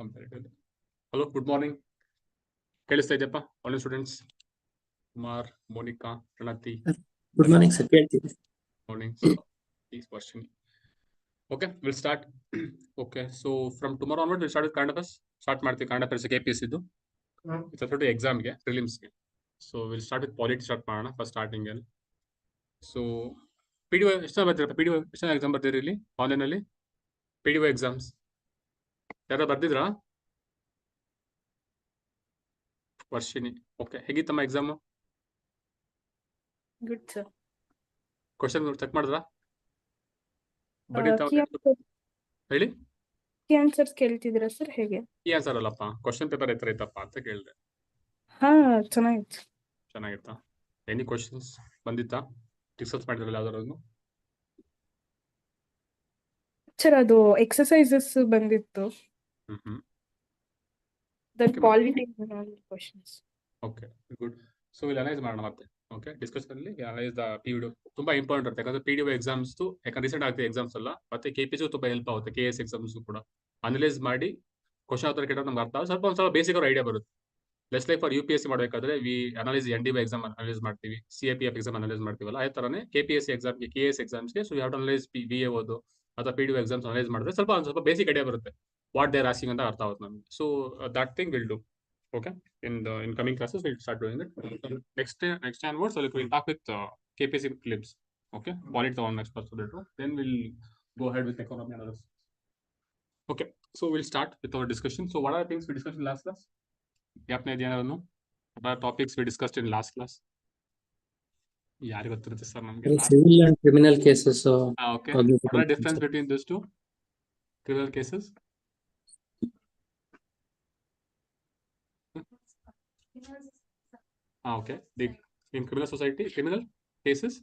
Comparatively. Hello, good morning. ಕೇಳಿಸ್ತಾ ಇದೆಯಪ್ಪ ಒಳ್ಳೆ ಸ್ಟೂಡೆಂಟ್ಸ್ ಕುಮಾರ್, ಮೋನಿಕಾ, ಪ್ರಣತಿ. ಗುಡ್ ಮಾರ್ನಿಂಗ್ ಸರ್, ಕೇಳ್ತೀವಿ. Morning. Please question. Okay, we'll start. Okay, so from tomorrow onward we'll start with current affairs. Start ಮಾಡ್ತೀವಿ current affairs KPS ಇದು. It's about examಗೆ, prelims ಗೆ. So we'll start with polity start ಮಾಡೋಣ first starting ಅಲ್ಲಿ. So PDO ಎಷ್ಟು ಬರ್ತೀರಪ್ಪ? PDO ಎಷ್ಟು exam ಬರ್ತೀರಿ ಇಲ್ಲಿ online ಅಲ್ಲಿ? PDO ಎಕ್ಸಾಮ್ಸ್ ಯಾರು ಬರ್ದಿದ್ರಾ? ವರ್ಷಿನಿ. ಓಕೆ, ಹೇಗಿತ್ತಮ್ಮ exam? Good sir. Question check ಮಾಡಿದ್ರಾ? ಹೇಳಿ. ಕೀ ಆನ್ಸರ್ಸ್ ಕೇಳ್ತಿದ್ದೀರಾ ಸರ್? ಹೇಗೆ? ಕೀ ಆನ್ಸರ್ ಅಲ್ಲಪ್ಪ, ಕ್ವಶನ್ ಪೇಪರ್ ಎತ್ತರ ಐತಪ್ಪ ಅಂತ ಕೇಳಿದೆ. ಹಾ, ಚೆನ್ನಾಗಿತ್ತು. ಚೆನ್ನಾಗಿತ್ತಾ? ಎನಿ ಕ್ವಶನ್ಸ್ ಬಂದಿತ್ತಾ? ಡಿಸ್ಕಸ್ ಮಾಡಿದ್ರಲ್ಲ ಯಾವ್ದಾದ್ರು? ಸರ್ ಅದು ಎಕ್ಸರ್ಸೈಸಸ್ ಬಂದಿತ್ತು. That polity questions. Okay, good. So ಇಲ್ಲಿ ಅನಲೈಸ್ ಮಾಡೋಣ ಮತ್ತೆ. ಓಕೆ, ಡಿಸ್ಕಷನ್ ಅಲ್ಲಿ ಅನಲೈಸ್ ದ PDO ತುಂಬಾ ಇಂಪಾರ್ಟೆಂಟ್ ಇರುತ್ತೆ. ಯಾಕಂದ್ರೆ PDO ಎಕ್ಸಾಮ್ಸ್ ಯಾಕಂದ್ರೆ ರೀಸೆಂಟ್ ಆಗ್ತಿದೆ ಎಕ್ಸಾಮ್ಸ್ ಎಲ್ಲ, ಮತ್ತೆ KPS ತುಂಬಾ ಹೆಲ್ಪ್ ಆಗುತ್ತೆ. KS ಎಕ್ಸಾಮ್ಸ್ ಕೂಡ ಅನಲೈಸ್ ಮಾಡಿ ಕ್ವಶನ್ ಆತರ ಕೇಳೋದು ನಮ್ಗೆ ಅರ್ಥ ಸ್ವಲ್ಪ ಒಂದ್ಸಲ ಬೇಸಿಕ್ ಅವ್ರ ಐಡಿಯಾ ಬರುತ್ತೆ. ಲೆಸ್ ಲೈಕ್ ಫಾರ್ UPSC ಮಾಡಬೇಕಾದ್ರೆ we analyse NDB exam analyse ಮಾಡ್ತೀವಿ, CAPF ಎಕ್ಸಾಮ್ ಅನಲೈಸ್ ಮಾಡ್ತೀವಲ್ಲ, ಅದೇ ತರನೇ KPSC ಎಕ್ಸಾಮ್ಗೆ, KS ಎಕ್ಸಾಮ್ಸ್ಗೆ ಸೊ ಯಾವ ಅನಲೈಸ್ VA ಓದು ಅಥವಾ PDO ಎಕ್ಸಾಮ್ಸ್ ಅನಲೈಸ್ ಮಾಡಿದ್ರೆ ಸ್ವಲ್ಪ ಬೇಸಿಕ್ ಐಡಿಯಾ ಬರುತ್ತೆ. ವಾಟ್ ದೇರ್ ಆಸ್ಕಿಂಗ್ ಅಂತ ಅರ್ಥ ಆಗುತ್ತೆ ನಮಗೆ. So that thing will do. Okay, in coming classes we'll start doing it. Next onwards we'll talk with KPSC clips. Okay, polity the one next part, then we'll go ahead with economy and others. Okay, so we'll start with our discussion. So what are the things we discussed in last class? Yapne ideyana? What are topics we discussed in last class? Yaari goತ್ತಿರುತ್ತೆ sir ನಮಗೆ. Civil and criminal cases. Okay, what are the difference between those two? Criminal cases? Okay, in criminal society, criminal cases.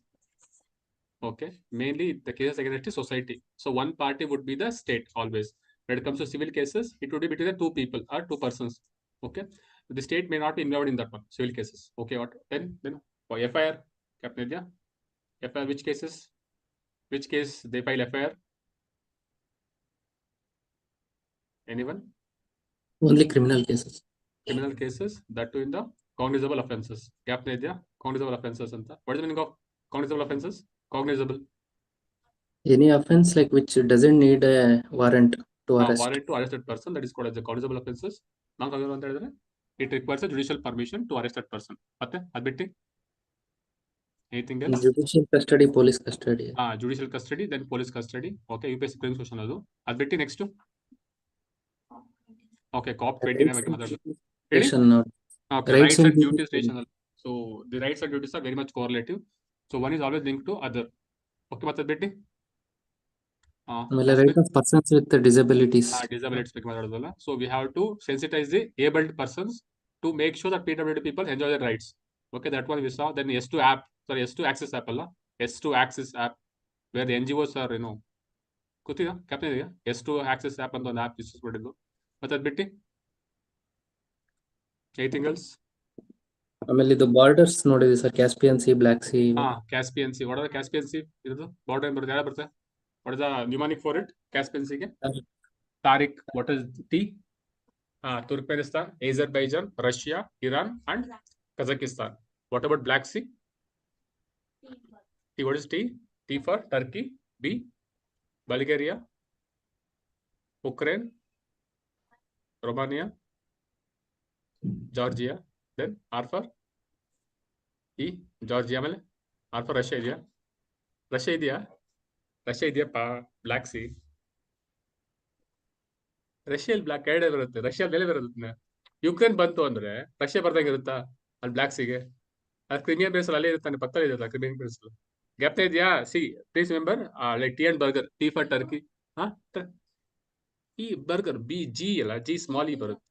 Okay, mainly the cases against the society. So one party would be the state always. When it comes to civil cases, it would be between the two people or two persons. Okay, the state may not be involved in that one. Civil cases. Okay, what then for FIR, Captain India, FIR which cases? Which case they file FIR? Anyone? Only criminal cases. Criminal cases, that too in the cognizable offenses. Captain India, cognizable offenses anta. What is the meaning of cognizable offenses? Cognizable. Any offense like which doesn't need a warrant to arrest. Warrant to arrest that person, that is called as the cognizable offenses. Non-cognizable anta ಹೇಳಿದ್ರೆ it requires a judicial permission to arrest that person. ಮತ್ತೆ adbitti anything else? Judicial custody, police custody. Judicial custody, then police custody. Okay, UPSC prelims question adu. Adbitti next. Okay, COP 29 ಬಗ್ಗೆ ಮಾತಾಡೋಣ. Okay, rights and duties rational. So the rights and duties are very much correlative. So one is always linked to other. Okay, ಮತ್ತೆ adbitti? Right of persons with disabilities. Disabilities ಬಗ್ಗೆ ಮಾತಾಡೋದಲ್ಲ. So we have to sensitize the abled persons to make sure that PWD people enjoy their rights. Okay, that one we saw. Then S2 Access app alla. S2 Access app where the NGOs are ಗೊತ್ತಿದಾ ಕ್ಯಾಪ್ನ ಇದೆಯಾ? ಎಷ್ಟು access app ಅಂತ ಒಂದು app use ಮಾಡಿದ್ದು, ಮತ್ತೆ ಅದು ಬಿಟ್ಟು anything else? ಆಮೇಲೆ ಇದು ಬಾರ್ಡರ್ಸ್ ನೋಡಿದ್ವಿ sir, Caspian Sea, Black Sea. Caspian Sea. What are Caspian Sea? ಇರೋದು ಬಾರ್ಡರ್ ಬರುತ್ತೆ, ಯಾರು ಬರುತ್ತೆ? What is the mnemonic for it? Caspian ಸಿಗೆ ತಾರಿಕ್. What is T? Turkmenistan, Azerbaijan, Russia, Iran, and Kazakhstan. What about Black Sea? T. What is T? T for Turkey. B. Bulgaria, Ukraine, Romania, Georgia. Then R for E. Georgia. ಆಮೇಲೆ R for Russia ಇದೆಯಾ? Russia ಇದೆಯಪ್ಪ. Black Sea. ರಷ್ಯಲ್ಲಿ black ಎರಡೇ ಬರುತ್ತೆ, Russia ಮೇಲೆ ಬರುತ್ತೆ. Ukraine ಬಂತು ಅಂದ್ರೆ ರಷ್ಯಾ ಬರ್ದಂಗಿರುತ್ತಾ ಅಲ್ಲಿ ಬ್ಲ್ಯಾಕ್ ಸಿಗೆ? ಅದು ಕ್ರಿಮಿಯನ್ ಬೇಸ್ ಅಲ್ಲೇ ಇರುತ್ತಾನೆ, ಪಕ್ಕದಲ್ಲಿ ಇರುತ್ತಲ್ಲ ಕ್ರಿಮಿಯನ್ ಬೇಸ್. ಗ್ಯಾಪ್ನ ಇದೆಯಾ? See please remember, like T and burger. T for Turkey. ಈ ಬರ್ಗರ್ ಬಿ ಜಿ ಅಲ್ಲ, ಜಿ ಸ್ಮಾಲ್ ಇ ಬರುತ್ತೆ.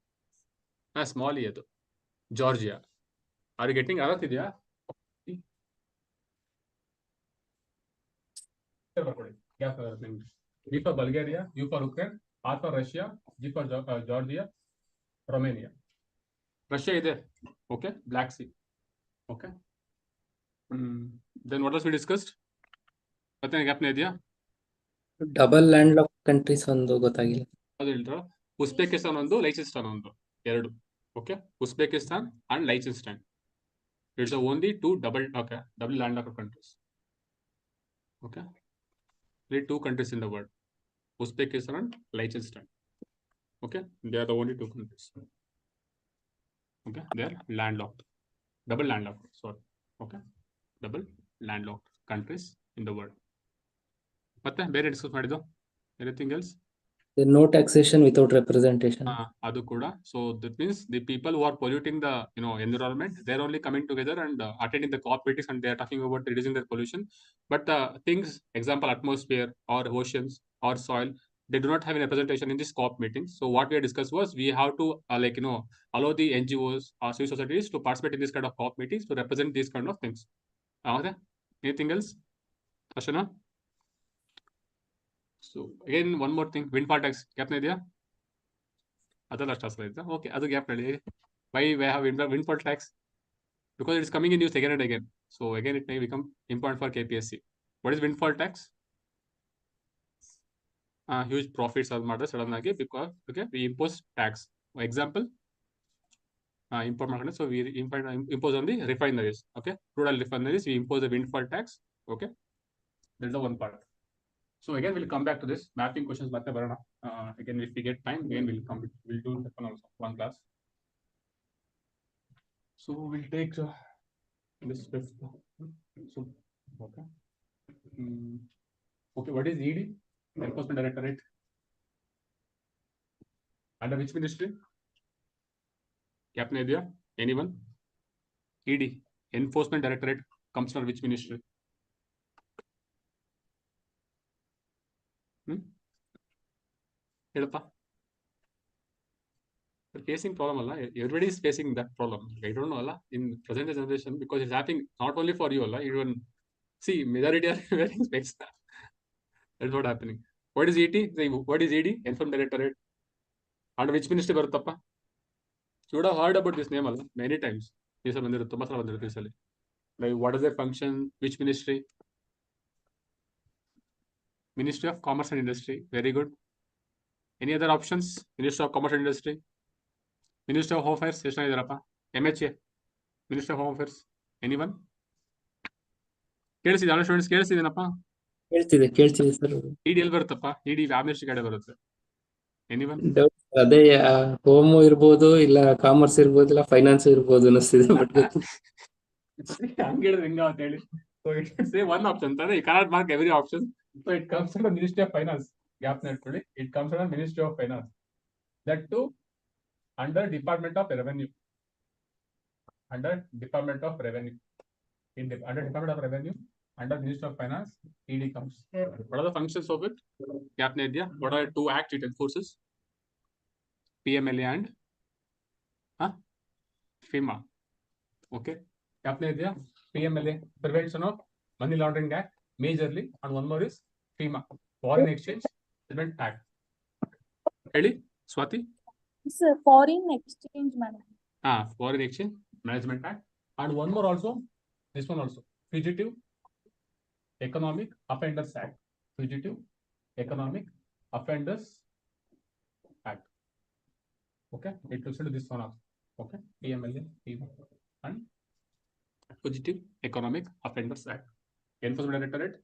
ಸ್ಮಾಲ್ ಇ ಅದು ಜಾರ್ಜಿಯಾ. Are you getting? ಅರ್ಥ ಬರ್ಕೊಳ್ಳಿ. Gap B for Bulgaria, U for Ukraine, R for Russia, G for Georgia, Romania. Russia ಇದೆ, okay. Black Sea, okay. Then what as we discussed? ಮತ್ತೆ ಗ್ಯಾಪ್ನ ಇದೆಯಾ? Double land lock countries ಒಂದು ಗೊತ್ತಾಗಿಲ್ಲ. ಅದು ಹೇಳ್ರ, Uzbekistan ಒಂದು, ಲೈಚೆನ್ಸ್ಟೈನ್ ಒಂದು, ಎರಡು. Okay, Uzbekistan and Liechtenstein. It's only two double land lock countries. Okay, two countries in the world, Uzbekistan and Liechtenstein. Okay, they are the only two countries. Okay, they are landlocked, double landlocked. Sorry, okay, double landlocked countries in the world. ಮತ್ತೆ ಬೇರೆ discuss ಮಾಡಿದ್ದು? Anything else? No taxation without representation. ಅದು ಕೂಡ. So that means the people who are polluting the environment, they're only coming together and attending the COP meetings, and they are talking about reducing their pollution. But things, example atmosphere or oceans or soil, they do not have any representation in this COP meetings. So what we discussed was we have to allow the NGOs or civil societies to participate in this kind of COP meetings to represent these kind of things. Okay, anything else? Ashana? So again, one more thing, windfall tax. Capna idea? ಅದೆಲ್ಲ ಅಷ್ಟು ಅಸಲ ಇದ್ದ. Okay, ಅದು gap ಹೇಳಿ. Why we have windfall tax? Because it's coming in news again and again. So again, it may become important for KPSC. What is windfall tax? Huge profits are ಮಾಡಿದ್ರೆ sudden ಆಗಿ, because we impose tax. Example, import ಮಾಡ್ಕೊಂಡ್ರೆ, so we impose on the refineries. Okay, crude oil refineries, we impose a windfall tax. Okay, that's the one part. So again, we'll come back to this mapping questions. ಮತ್ತೆ ಬರೋಣ. Again, if we get time, again we'll do one class. So we'll take this fifth. So okay. Okay, what is ED? Enforcement Directorate. Under which ministry? Captain idea? Anyone? ED, Enforcement Directorate, comes from which ministry? Helpa. Facing problem alla, everybody is facing that problem. I don't know alla, in present generation, because it's happening not only for you alla, even see majority are wearing specs. That's what happening. What is ET? What is ED? Enforcement Directorate. Under which ministry baruttappa? You would have heard about this name alla many times. This ಬಂದಿರುತ್ತೆ, ತುಂಬಾ ಸಲ ಬಂದಿರುತ್ತೆ ಈ ಸಲ. Like what is their function? Which ministry? Ministry of Commerce and Industry. Very good. Any other options? Ministry of Commerce and Industry. Ministry of Home Affairs. ಎಷ್ಟು ಇದಾರಪ್ಪ? MHA. Ministry of Home Affairs. Anyone? ಕೇಳಿಸಿದೆ ಅಲ್ಲ students? ಕೇಳಿಸಿದೇನಪ್ಪ? ಕೇಳ್ತಿದೆ sir. ED ಎಲ್ಲಿ ಬರುತ್ತಪ್ಪ? ED ಯಾವ ministry ಕಡೆ ಬರುತ್ತೆ? Anyone? ಅದೇ home ಇರ್ಬೋದು, ಇಲ್ಲ ಕಾಮರ್ಸ್ ಇರ್ಬೋದು, ಇಲ್ಲ ಫೈನಾನ್ಸ್ ಇರ್ಬೋದು ಅನಿಸ್ತಿದೆ. ಬಟ್ ಹಂಗ ಹೇಳಿದ್ರೆ ಹೆಂಗ ಅಂತ ಹೇಳಿ. So it should say one option. You cannot mark every option. So it comes under Ministry of Finance. Gap network. It comes under Ministry of Finance. That too under Department of Revenue. Under Department of Revenue. Under Department of Revenue, under Ministry of Finance, ED comes. What are the functions of it? Gap network. What are two acts it enforces? PMLA and FEMA. Okay. Gap network. PMLA, Prevention of Money Laundering Act, majorly, and one more is FEMA, Foreign Exchange Management Act. ಹೇಳಿ Swati. Sir, foreign exchange management. Foreign Exchange Management Act. And one more also, this one also, Fugitive Economic Offenders Act. Fugitive Economic Offenders Act. Okay, it looks into this one also. Okay, PMLA, and Fugitive Economic Offenders Act. Enforcement Directorate,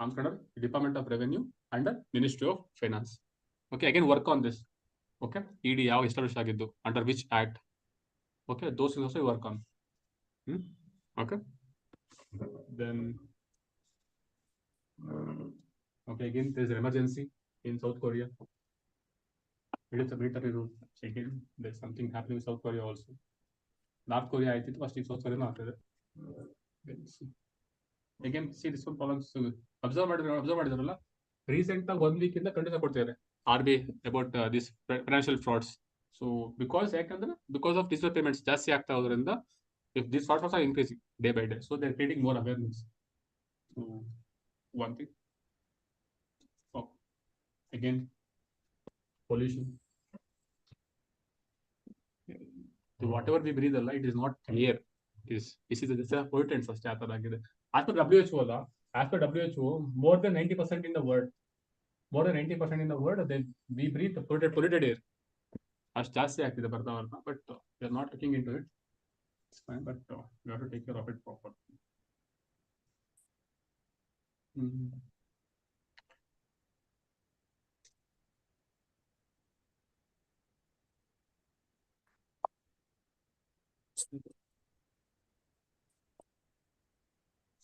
Arms under Department of Revenue under Ministry of Finance. Okay, again work on this. Okay, ED ಯಾವ establish ಆಗಿದ್ದು, under which act. Okay, those things also you work on. Okay, then okay, again there is an emergency in South Korea. It is a military rule. Again, there's something happening in South Korea also. North Korea ಆಯ್ತಿತ್ತು, first in South Korea ಆಗ್ತದೆ. Again, see this one problems observe ಮಾಡಿದ್ರಲ್ಲ, recent ಆಗಿ 1 week ಇಂದ continue ಕೊಡ್ತಿದ್ದಾರೆ RBI about this financial frauds. So ಯಾಕಂದ್ರೆ because of digital payments ಜಾಸ್ತಿ ಆಗ್ತಾ ಹೋದ್ರಿಂದ, if these frauds are increasing day by day, so they're creating more awareness. So one thing. Again, pollution. So whatever we breathe, it is not air. This is just a pollutants ಅಷ್ಟೇ ಆ ತರ ಆಗಿದೆ. As per WHO ಅಲ್ಲ, as per WHO, more than 90% in the world, we breathe polluted air. ಅಷ್ಟು ಜಾಸ್ತಿ ಆಗ್ತಿದೆ ಬರ್ತಾ ಬರ್ತಾ, but we are not looking into it. It's fine, but we have to take care of it properly.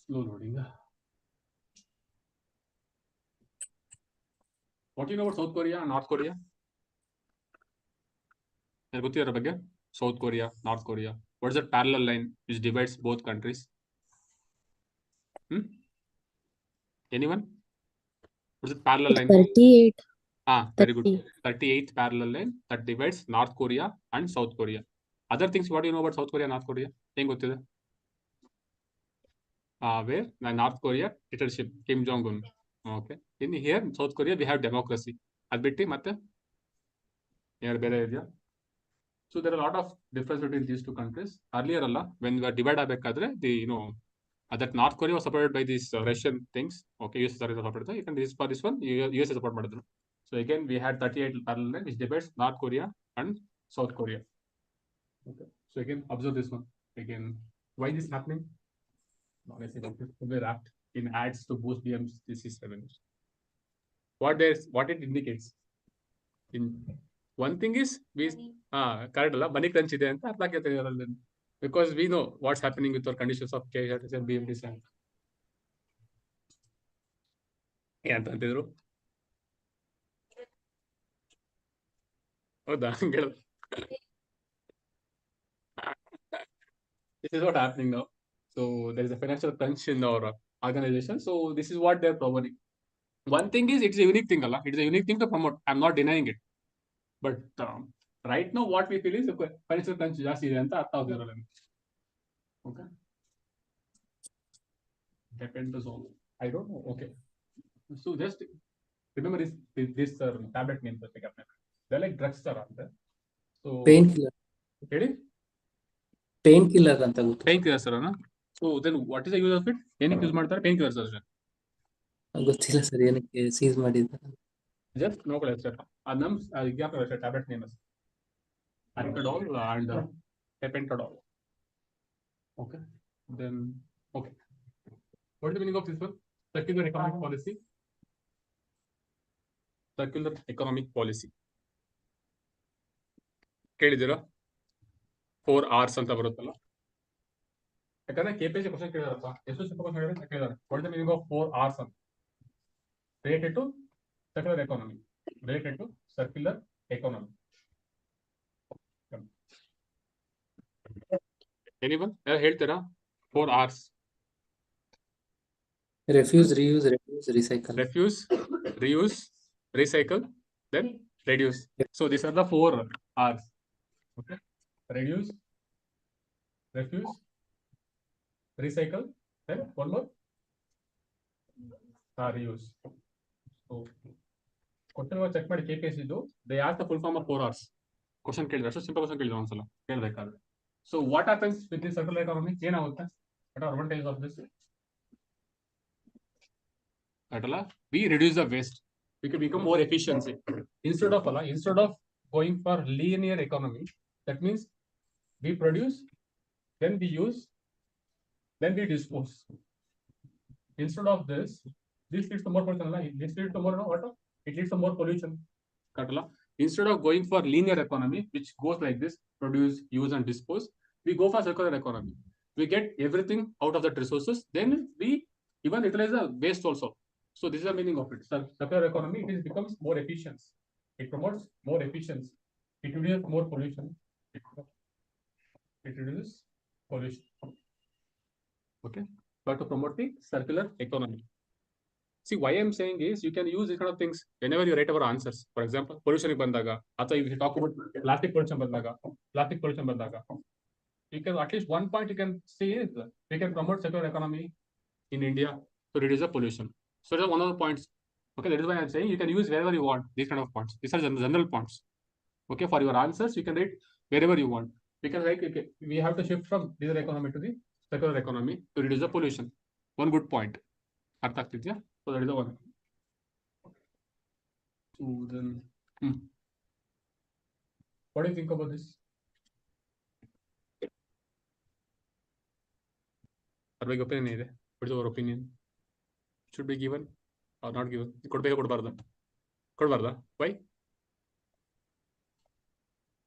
Slow loading. What do you know about South Korea and North Korea? ಗೊತ್ತಿರೋ ಬಗ್ಗೆ? South Korea, North Korea. What is the parallel line which divides both countries? Anyone? What is the parallel line? 38. Very good. 38th parallel line that divides North Korea and South Korea. Other things, what do you know about South Korea and North Korea? ಹೆಂಗ್ ಗೊತ್ತಿದೆ? Where North Korea dictatorship, Kim Jong-un. Okay. In here, South Korea, we have democracy. ಅದು ಬಿಟ್ಟು ಮತ್ತೆ ಯಾರು ಬೇರೆ ಇದೆಯಾ? So there are a lot of difference between these two countries. Earlier, when we were divided ಬೇಕಾದ್ರೆ, that North Korea was supported by these Russian things. Okay, US is supported. You can for this one, US support ಮಾಡಿದ್ರು. So again, we had 38 parallel line which divides North Korea and South Korea. Okay. So again, observe this one. Again, why this happening? Obviously, this will be wrapped in ads to boost BMCC revenues. What it indicates? In one thing is we correct ಅಲ್ಲ, money crunch ಇದೆ ಅಂತ ಅರ್ಥ ಆಗ್ತದೆ ಇದರಲ್ಲಿ, because we know what's happening with our conditions of KHS and BMTC ಅಂತ. ಏನಂತ ಅಂತಿದ್ರು? ಹೌದಾ? This is what happening now. So there is a financial crunch in our organization. So this is what they're promoting. One thing is, it's a unique thing, Allah. It is a unique thing to promote. I'm not denying it. But right now, what we feel is financial crunch ಜಾಸ್ತಿ ಇದೆ ಅಂತ ಅರ್ಥ ಆಗ್ತಿರಲ್ಲ. Okay. Depend to zone. I don't know. Okay. So just remember this tablet name. They're like drugs ತರ ಅಂತ. So Painkiller. ಹೇಳಿ? Painkiller ಅಂತ ಗೊತ್ತು. Painkiller sir ಅಣ್ಣ. So then what is the use of it? ಏನಕ್ಕೆ ಯೂಸ್ ಮಾಡ್ತಾರೆ painkiller sir? ಗೊತ್ತಿಲ್ಲ sir, ಏನಕ್ಕೆ ಸೀಸ್ ಮಾಡಿದ್ದಾರೆ. Just ನೋಡ್ಕೊಳ್ಳಿ sir. tablet name is Aritadol and Pepentadol. Okay. Then okay. What is the meaning of this one? Circular economic policy. Circular economic policy. ಕೇಳಿದಿರಾ? 4 hours ಅಂತ ಬರುತ್ತಲ್ಲ. ಯಾಕಂದ್ರೆ KPSC question ಕೇಳಿದಾರಪ್ಪ, ಎಷ್ಟು question ಕೇಳಿದಾರೆ. What is the meaning of 4 hours ಅಂತ? Related to circular economy. Related to circular economy. Anyone? ಹೇಳ್ತೀರಾ? 4 hours. Refuse, reuse, recycle. Refuse, reuse, recycle, then reduce. So these are the 4 R's. Okay. Reduce, refuse, recycle, then one more. Reuse. So question check ಮಾಡಿ KPSC ಇದು they as the full form of 4 hours question ಕೇಳಿದ್ರೆ ಅಷ್ಟು simple question ಕೇಳಿದ್ರು ಒಂದ್ಸಲ ಕೇಳಬೇಕಾದ್ರೆ. So what happens with the circular economy, ಏನಾಗುತ್ತೆ, what are advantage of this? ಅಟಲ್ಲ we reduce the waste, we can become more efficiency instead of going for linear economy. That means we produce, then we use, then we dispose. Instead of this leads to more pollution. This leads to more what? It leads to more pollution. Katala. Instead of going for linear economy, which goes like this, produce, use, and dispose, we go for circular economy. We get everything out of that resources, then we even utilize the waste also. So this is the meaning of it. Circular economy, it becomes more efficient. It promotes more efficiency. It reduces more pollution. It reduces pollution. Okay. But to promote the circular economy. See, why I'm saying is you can use these kind of things whenever you write our answers. For example, pollution bandaga, or if you talk about plastic pollution bandaga, you can at least one point you can say is we can promote circular economy in India to reduce the pollution. So that's one of the points. Okay, that is why I'm saying you can use wherever you want these kind of points. These are general points. Okay, for your answers you can write wherever you want. We can write, okay, we have to shift from linear economy to the circular economy to reduce the pollution. One good point. ಅರ್ಥ ಆಗ್ತಿದ್ಯಾ? So that is the one. So then, what do you think about this? Our big opinion ಇದೆ. What is your opinion? Should be given or not given? ಕೊಡಬಾರ್ದಾ? Why?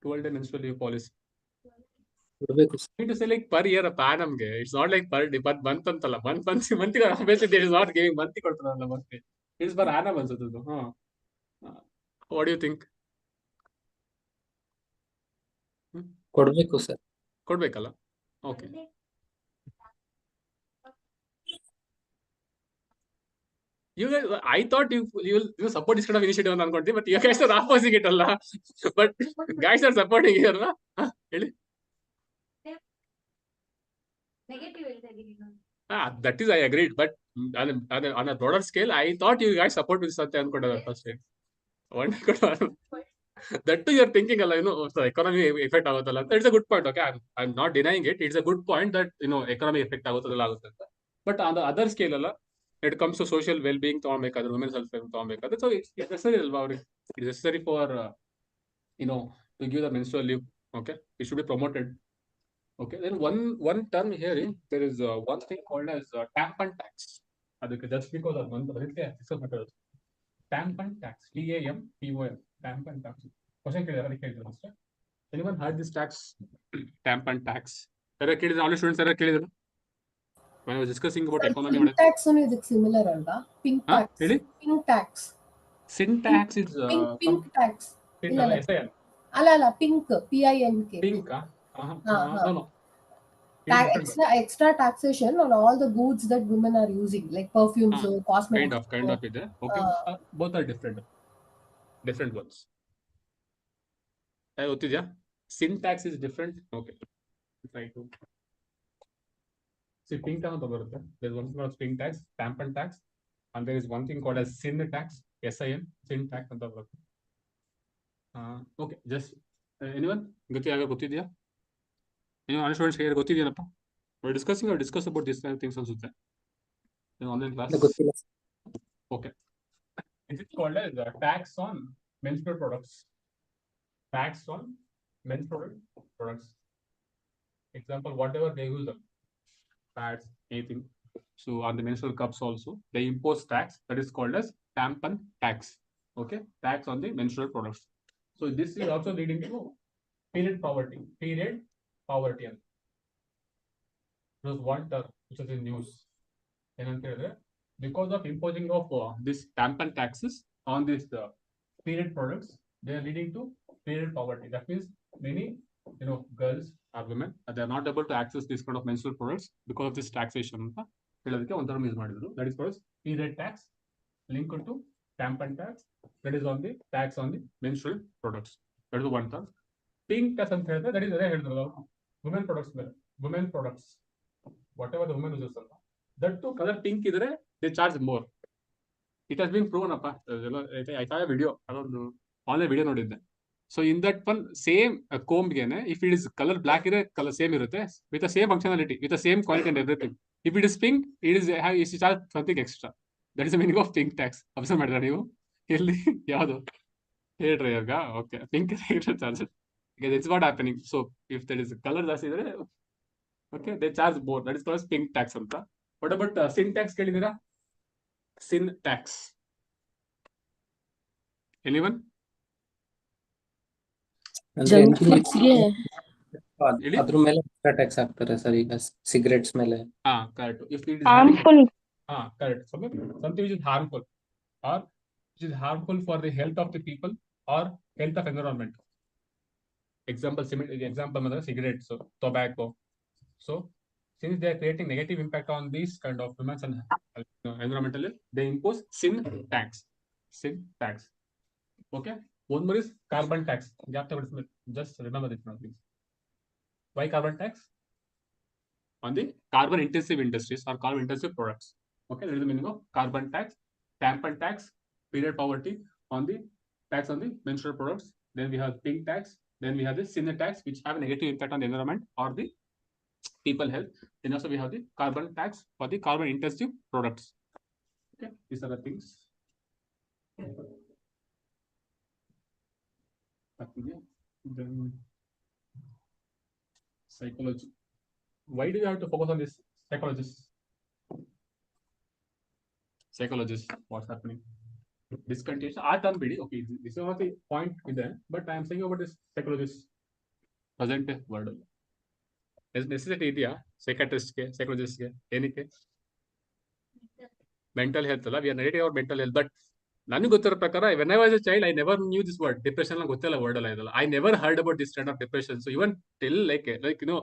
12-day menstrual leave policy. ಕೊಡ್ಬೇಕು sir. Need to say like per year per annum ಗೆ. It's not like per day, but month ಅಂತಲ್ಲ. month obviously there is not giving monthly ಕೊಡ್ತಾರಲ್ಲ monthly. It's per annum ಅನ್ಸುತ್ತೆ ಅದು. What do you think? ಕೊಡ್ಬೇಕು sir. ಕೊಡ್ಬೇಕಲ್ಲ? Okay. You guys, I thought you support this kind of initiative ಅಂತ ಅನ್ಕೊಂತೀನಿ, but you guys are opposing it ಅಲ್ಲ. But guys are supporting it ಅಲ್ಲ? ಹೇಳಿ. That is I agreed, but on a broader scale, I thought you guys support this ಅಂತ ಅನ್ಕೊಂಡೆ first time. That too you're thinking ಅಲ್ಲ, the economy effect ಆಗುತ್ತಲ್ಲ ಅಂತ. It's a good point. Okay, I'm not denying it. It's a good point that economy effect ಆಗುತ್ತಲ್ಲ ಆಗುತ್ತೆ ಅಂತ. But on the other scale ಅಲ್ಲ, it comes to social well-being ತಗೊಳ್ಬೇಕಾದ್ರೆ, women's health ತಗೊಳ್ಬೇಕಾದ್ರೆ, so it's necessary ಅಲ್ವಾ ಅವ್ರಿಗೆ? It's necessary for to give the menstrual leave. Okay, it should be promoted. Okay, then one term here is there is one thing called as tampon tax. ಅದಕ್ಕೆ just because of one ಅದಕ್ಕೆ discuss ಮಾಡೋದು. Tampon tax, TAMPON, tampon tax. Question ಕೇಳಿದ್ರೆ ಅದಕ್ಕೆ ಹೇಳಿದ್ರು ಅಷ್ಟೇ. Anyone heard this tax? Tampon tax. ಯಾರು ಕೇಳಿದ್ರು? all students ಯಾರು ಕೇಳಿದ್ರು? When I was discussing about economy, pink tax ಅನ್ನೋ ಇದಕ್ಕೆ ಸಿಮಿಲರ್ ಅಲ್ವಾ? Pink tax. ಹೇಳಿ. Pink tax. sin tax is pink tax. ಅಲ್ಲ pink PINK. pink. No. Extra taxation on all the goods that women are using, like perfumes, cosmetics. Kind of ಇದೆ. Okay, both are different ones. ಗೊತ್ತಿದ್ಯಾ? sin tax is different. Okay, try to see pink ಅಂತ ಬರುತ್ತೆ. There is one thing called pink tax, tampon tax, and there is one thing called as sin tax, sin tax ಅಂತ ಬರುತ್ತೆ. Okay, just anyone ಗೊತ್ತಿದ್ಯಾ? Any students here ಗೊತ್ತಿದೆಯೇನಪ್ಪ? We're discuss about this kind of things ಅನ್ಸುತ್ತೆ in online class. ಗೊತ್ತಿಲ್ಲ. Okay, it is called as tax on menstrual products. Tax on menstrual products. Example, whatever they use, pads, anything. So on the menstrual cups also, they impose tax that is called as tampon tax. Okay, tax on the menstrual products. So this is also leading to period poverty. And there's one term which is in news. Because of imposing of this tampon taxes on these period products, they are leading to period poverty. That means many girls or women, they are not able to access this kind of menstrual products because of this taxation. One term is that is called period tax linked to tampon tax. That is on the tax on the menstrual products. That is one term. Pink tax ಅಂತ ಹೇಳಿದ್ರೆ that is women products, whatever the women uses, that too color pink ಇದ್ರೆ they charge more. It has been proven ಅಪ್ಪ. I saw a video, ಅದೊಂದು online video ನೋಡಿದ್ದೆ. So in that one same ಕೋಂಬ್ಗೆನೆ if it is colour black ಇದೆ colour same ಇರುತ್ತೆ with same functionality with same quality and everything. If it is pink it is charge something extra. That is the meaning of pink tax. Observe ಮಾಡಿದ್ರ ನೀವು? ಎಲ್ಲಿ ಯಾವುದು ಹೇಳ್ರಿ ಈಗ? Okay, pink extra charges. That's what happening. So if there is a color ಜಾಸ್ತಿ ಇದ್ರೆ okay they charge more. That is called pink tax ಅಂತ. What about sin tax ಕೇಳಿದ್ದೀರಾ? Sin tax. Anyone? ಅಂದ್ರೆ ಜಂಕ್ entry ಫುಡ್ಸ್ಗೆ ಹೇಳಿ. ಅದ್ರ ಮೇಲೆ extra tax ಹಾಕ್ತಾರೆ sir. ಈಗ ಸಿಗರೇಟ್ಸ್ ಮೇಲೆ Correct. If it is having harmful. correct. Something which is harmful or which is harmful for the health of the people or health of environment. Example matlab cigarettes, so tobacco. So since they are creating negative impact on these kind of humans and environmental, they impose sin tax. Sin tax. Okay. One more is carbon tax. Just remember this now, please. Why carbon tax? On the carbon intensive industries or carbon intensive products. Okay, that is the meaning of carbon tax. Tampon tax, period poverty, on the tax on the menstrual products. Then we have pink tax. Then we have the sin tax, which have a negative impact on the environment or the people health. Then also we have the carbon tax for the carbon intensive products. Okay, these are the things. Then psychology. Why do you have to focus on this? Psychologists, what's happening? Discontinuation. I can't be okay. This is not the point with them, but I am saying about this psychologist. Present word. Is necessity idea? Psychiatrist ke, psychologist ke, ಏನಕ್ಕೆ? Mental health ಅಲ್ಲ. We are narrating about mental health, but ನನಗೆ ಗೊತ್ತಿರೋ ಪ್ರಕಾರ when I was a child I never knew this word depression. ನಂಗೆ ಗೊತ್ತಿಲ್ಲ word ಅಲ್ಲ ಇದಲ್ಲ. I never heard about this kind of depression. So even till like you know,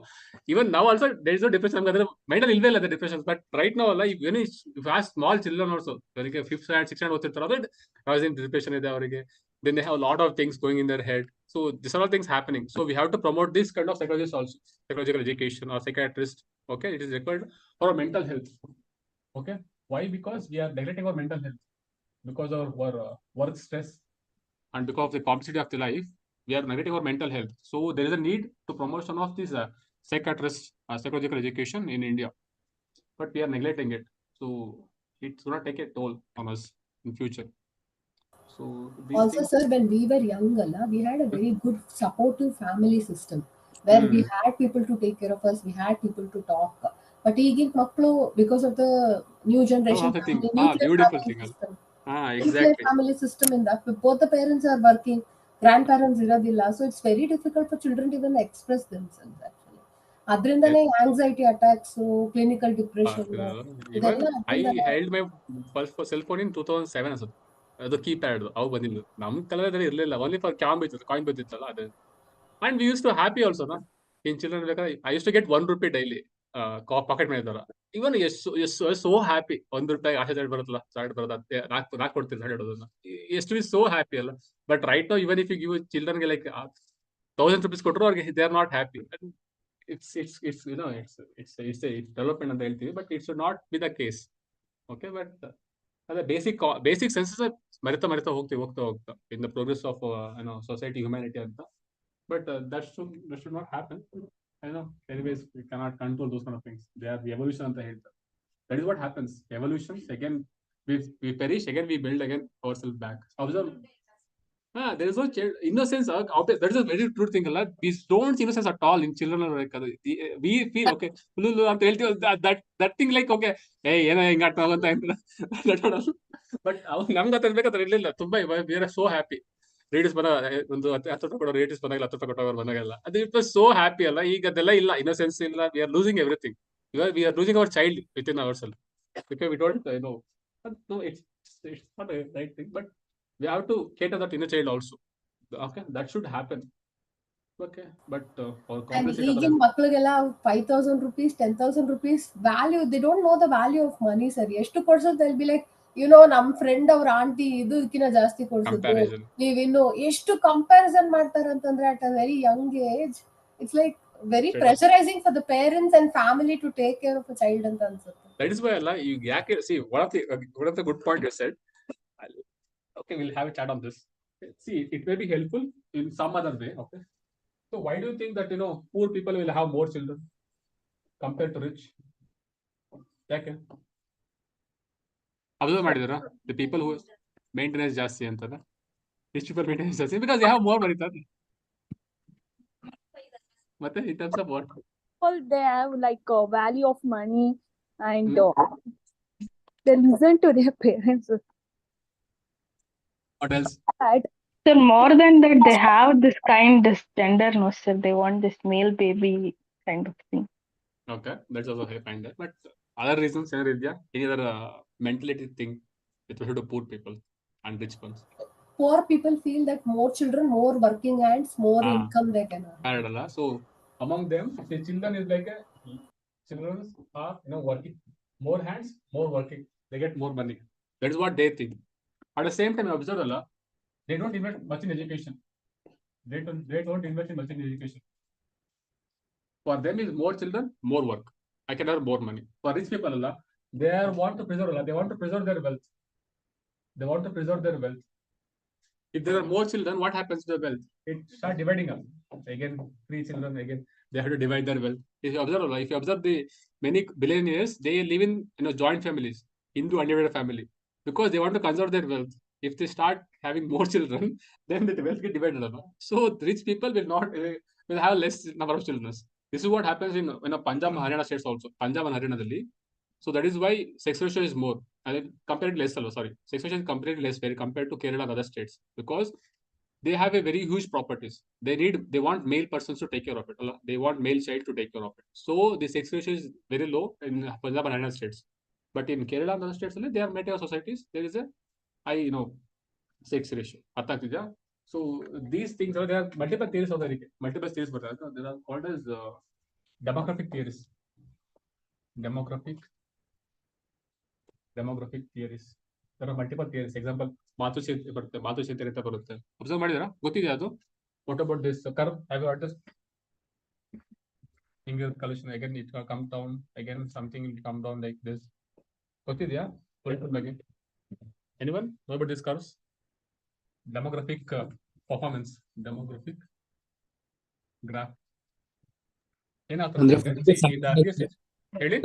even now also there is no depression. ನಮ್ಗೆ mental ಇಲ್ವೇ ಇಲ್ಲ depression. But right now ಅಲ್ಲ, if you ask small children also, ಅವರಿಗೆ 5th standard 6th standard ಓದ್ತಿರ್ತಾರೆ, ಅದು I was in depression ಇದೆ ಅವರಿಗೆ. Then they have a lot of things going in their head. So these are all things happening. So we have to promote this kind of psychologist also, psychological education or psychiatrist. Okay, it is required for mental health. Okay, why? Because we are neglecting our mental health. Because of our work stress and because of the complexity of the life, we are neglecting our mental health. So there is a need to promotion of this psychiatrist psychological education in India, but we are neglecting it. So it should not take a toll on us in future. So Also, things, sir, when we were young, we had a very good supportive family system where we had people to take care of us, we had people to talk. But ಈಗಿನ ಮಕ್ಕಳು, because of the new generation the thing. family, nuclear Beautiful family thing. system. Nuclear Exactly. family system in that both the parents are working, grandparents ಇರೋದಿಲ್ಲ, so it's very difficult for children to even express themselves actually. ಅದರಿಂದನೇ anxiety attacks, clinical depression Even I held my first cell phone in 2007 ಅನ್ಸುತ್ತೆ. ಅದು keypad ಅವು ಬಂದಿದ್ದು. ನಮ್ಮ ಕಾಲದಲ್ಲಿ ಇರಲಿಲ್ಲ. Only for coin ಬಿದ್ದಿತ್ತಲ್ಲ ಅದು. And we use to happy also ನಾ ಇನ್ ಚಿಲ್ಡ್ರನ್ ಬೇಕಾದ್ರೆ I use to get ₹1 daily pocket money ತರ. Even so happy. ₹1 ಆಶೆ ಸೈಡ್ ಬರುತ್ತಲ್ಲ, ಸೈಡ್ ಬರೋದು ನಾಲ್ಕು ಕೊಡ್ತೀನಿ ಸೈಡ್ ಇಡೋದನ್ನ. ಎಷ್ಟು ಬಿ ಸೋ ಹ್ಯಾಪಿ ಅಲ್ಲ. But right no even if you give ಚಿಲ್ಡ್ರನ್ಗೆ ಲೈಕ್ ₹1000 ಕೊಟ್ಟರು ಅವ್ರಿಗೆ they are not happy. it's development ಅಂತ ಹೇಳ್ತೀವಿ, but it should not be the case. Okay, but ಅದೇ ಬೇಸಿಕ್ ಸೆನ್ಸಸ್ ಮರಿತಾ ಹೋಗ್ತಾ in the progress of society, humanity ಅಂತ. But that should not happen. Anyways, we cannot control those kind of things. They are the evolution ಅಂತ ಹೇಳ್ತಾರೆ. That is what happens. Evolution. Again, we perish. Again, we build again ourselves back. Observe. There is no innocence. That is a very true thing. We don't see innocence at all in children. We feel okay. ಅಂತ ಹೇಳ್ತೀವಿ. That thing like okay, ಏನೋ ಹಿಂಗ ಆಟ ಅಂತ but ಅವಾಗ ನಮ್ಗೆ ಅನ್ಬೇಕಾದ್ರೆ ಇರ್ಲಿಲ್ಲ. ತುಂಬಾ we are so happy. Radius ಬಂದಾಗ ಒಂದು ₹10 ಕೊಡೋ, ರೇಡಿಯಸ್ ಬಂದಾಗ ₹10 ಕೊಟ್ಟವ್ರು ಬಂದಾಗೆಲ್ಲ ಅದು ಇಟ್ ವಾಸ್ ಸೋ ಹ್ಯಾಪಿ ಅಲ್ಲ. ಈಗ ಅದೆಲ್ಲ ಇಲ್ಲ, ಇನ್ನೋಸೆನ್ಸ್ ಇಲ್ಲ. We are losing everything. We are losing our child with in our self. Because we don't know it's not a right thing, but we have to cater that inner child also. Okay, that should happen. Okay, but ಈಗಿನ ಮಕ್ಳಿಗೆಲ್ಲ ₹5,000 ₹10,000 value, they don't know the value of money sir. ಎಷ್ಟು ಕೊಡ್ಸೋದು be like ನಮ್ friend ಅವ್ರ aunty ಇದಕ್ಕಿಂತ ಜಾಸ್ತಿ ಕೊಡ್ಸಿದ್ರು, ನೀವಿನ್ನು ಎಷ್ಟು ಕಂಪ್ಯಾರಿಸನ್ ಮಾಡ್ತಾರಂತಂದ್ರೆ at a very young age it's like very pressurizing for the parents and family to take care of a child ಅಂತ ಅನ್ಸುತ್ತೆ. ದಟ್ ಇಸ್ ವೈ ಅಲ್ಲ ಈಗ ಯಾಕೆ see one of the good point you said. Okay, we'll have a chat on this. See, it may be helpful in some other way. Okay. So why do you think that poor people will have more children compared to rich? ಯಾಕೆ observe ಮಾಡಿದಾರಾ the people who maintenance ಜಾಸ್ತಿ ಅಂತಲ್ಲ rich people maintenance ಜಾಸ್ತಿ because they have more money ತಾನೆ ಮತ್ತೆ in terms of what People, they have like a value of money and Hmm. they listen to their parents. What else That Sir, more than that, they have this gender, no, sir. They want this male baby kind of thing. Okay, that's also I find that. But other reasons, any other mentality thing with respect to poor people and rich ones? Poor people feel that more children, more working hands, more Ah. income they can earn. Canada. So among them, the children is like children are working more hands, more working. They get more money. That is what they think. At the same time, observe they don't invest much in education. They don't invest in much in education. For them is more children, more work. I can earn more money. For rich people, they want to preserve. They want to preserve their wealth. They want to preserve their wealth. If there are more children, what happens to the wealth? It start dividing up. Again, 3 children. Again, they have to divide their wealth. If you observe the many billionaires, they live in joint families, Hindu undivided family, because they want to conserve their wealth. If they start having more children, then the wealth get divided up. So the rich people will not will have less number of children. This is what happens in Punjab and Haryana states also. Punjab and Haryana Delhi. So that is why sex ratio is more. Compared less, sorry. Sex ratio is completely less compared to Kerala and other states because they have a very huge properties. They want male persons to take care of it. They want male child to take care of it. So the sex ratio is very low in Punjab and Haryana states. But in Kerala and other states, they are mature societies. There is a high, sex ratio. So these things there are multiple theories of the multiple theories, but they are called as demographic theories. Demographic theories. There are multiple theories. Example, Matushri ಬರುತ್ತೆ ಮಾತುಶ್ರೀ ಅಂತ ಬರುತ್ತೆ. Observe ಮಾಡಿದಿರಾ ಗೊತ್ತಿದೆಯಾ ಅದು? What about this curve? Have you heard this? Finger collision again it will come down again something will come down like this. ಗೊತ್ತಿದೆಯಾ? ಬಗ್ಗೆ anyone know about these curves? Demographic performance, demographic graph. ಹೇಳಿ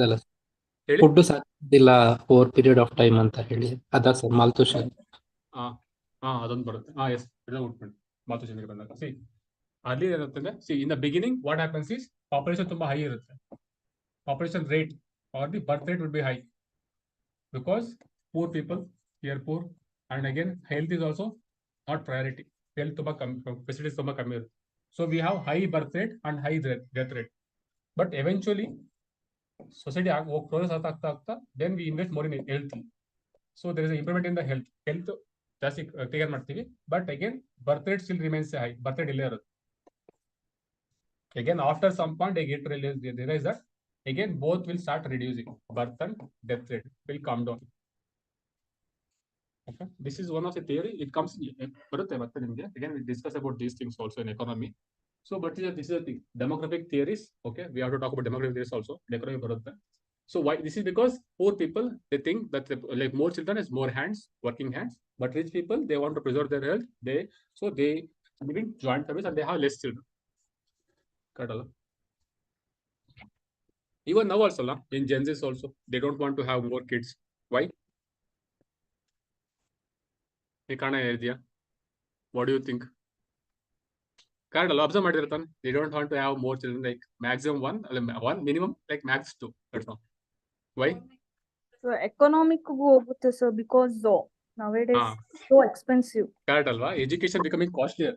ಹೇಳಿ food ಸಾಕಿಲ್ಲ over period of time ಅಂತ ಹೇಳಿ ಅದ sir ಮಾಲ್ತುಷ ಅದೊಂದು ಬರುತ್ತೆ ಎಸ್ ಉಟ್ಕೊಂಡು ಮಾತುಶ್ರೀ ಬಂದಾಗ ಸಿ ಅಲ್ಲಿ ಏನಿರುತ್ತೆ see in the beginning what happens is population ತುಂಬಾ ಹೈ ಇರುತ್ತೆ population rate or the birth rate would be high because poor people here poor and again health is also not priority health ತುಂಬಾ ಕಮ್ಮಿ facilities ತುಂಬಾ ಕಮ್ಮಿ ಇರುತ್ತೆ so we have high birth rate and high death rate but eventually society progress ಆಗ್ತಾ then we invest more in health. So there is an improvement in the health ಜಾಸ್ತಿ take care ಮಾಡ್ತೀವಿ but again birth rate still remains high birth rate ಇಲ್ಲೇ ಇರುತ್ತೆ again after some point they get realize that again both will start reducing birth and death rate will come down. Okay, this is one of the theory. It comes ಬರುತ್ತೆ ಮತ್ತೆ ನಿಮಗೆ again we discuss about these things also in economy. So, but this is the thing. Demographic theories. Okay, we have to talk about demographic theories also. So why this is because poor people they think that like more children is more hands, working hands. But rich people they want to preserve their health. They live in joint families and they have less children. Even now also in Gen Zs also they don't want to have more kids. Why? What do you think? Observe ಮಾಡಿರ್ತಾನೆ they don't want to have more children like maximum one minimum like max 2. That's all. Why? So economic ಹೋಗುತ್ತೆ sir because nowadays so expensive. Correct alva education becoming costlier.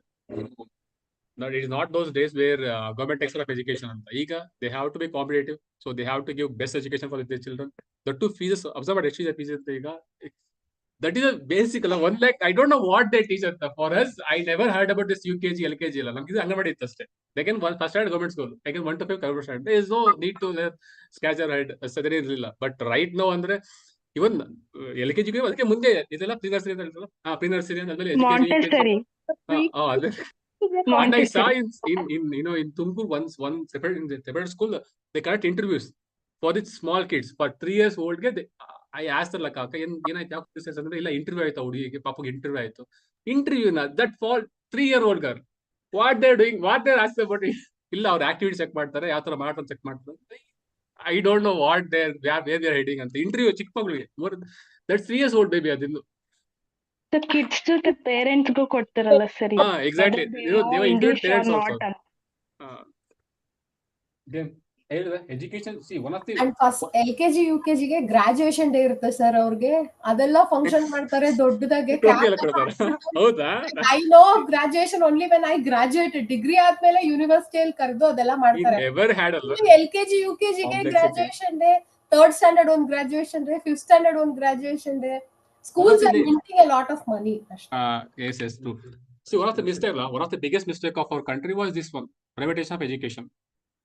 Now it is not those days where government takes care of education anta iga they have to be competitive so they have to give best education for their children. The two fees observe at fees anta iga that is a basic one like I don't know what they teach at for us. I never heard about this UKG LKG alla namge anganwadi ittasthe they can one first standard government school again 1 to 5 government standard there is no need to scratch your head sadari irilla but right now andre even LKG ಗೆ ಅದಕ್ಕೆ ಮುಂದೆ ಇದೆಲ್ಲ pre nursery ಅಂತ ಹೇಳ್ತಾರಲ್ಲ pre nursery ಅಂತ ಆದ್ಮೇಲೆ Montessori. ಅದೇ and I saw in Tumkur one separate in the separate school they conduct interviews for the small kids for 3 years old I Aster ಲಕ್ಕ ಅಕ್ಕ ಏನಾಯ್ತು ಯಾವ ಬಿಸ್ನೆಸ್ ಅಂದ್ರೆ ಇಲ್ಲ ಇಂಟರ್ವ್ಯೂ ಆಯ್ತು ಹುಡುಗಿಗೆ ಪಾಪಗೆ ಇಂಟರ್ವ್ಯೂ ಆಯ್ತು ಇಂಟರ್ವ್ಯೂನ that fall 3-year old girl what they're doing what they're ask about ಇಲ್ಲ ಅವ್ರ ಆಕ್ಟಿವಿಟಿ ಚೆಕ್ ಮಾಡ್ತಾರೆ ಯಾವ ತರ ಮಾಡ್ತಾರೆ ಚೆಕ್ ಮಾಡ್ತಾರೆ I don't know what they're where they're heading ಅಂತ ಇಂಟರ್ವ್ಯೂ ಚಿಕ್ಕ ಮಗಳಿಗೆ ದಟ್ 3 years old ಬೇಬಿ ಅದಿನ್ನು ಕಿಡ್ಸ್ ಜೊತೆ ಪೇರೆಂಟ್ಸ್ಗೂ ಕೊಡ್ತಾರಲ್ಲ ಸರಿ ಹಾ ಎಕ್ಸಾಕ್ಟ್ಲಿ ಇಂಟರ್ವ್ಯೂ ಪೇರೆಂಟ್ಸ್ ಆಲ್ಸೋ ಹೇಳಿದೆ education see one of the and first LKG UKG ಗೆ ಗ್ರಾಜುಯೇಷನ್ ಡೇ ಇರುತ್ತೆ ಸರ್ ಅವ್ರಿಗೆ ಅದೆಲ್ಲ ಫಂಕ್ಷನ್ ಮಾಡ್ತಾರೆ ದೊಡ್ಡದಾಗೆ ಹೌದಾ I know graduation only when I graduated degree ಆದ್ಮೇಲೆ ಯೂನಿವರ್ಸಿಟಿಯಲ್ಲಿ ಕರೆದು ಅದೆಲ್ಲ ಮಾಡ್ತಾರೆ ಎವರ್ ಹ್ಯಾಡ್ ಅಲ್ಲ LKG UKG ಗೆ ಗ್ರಾಜುಯೇಷನ್ ಡೇ 3rd standard ಒಂದು ಗ್ರಾಜುಯೇಷನ್ ಡೇ 5th standard ಒಂದು graduation day schools are minting a lot of money yes true see one of the biggest mistake of our country was this one privatization of education.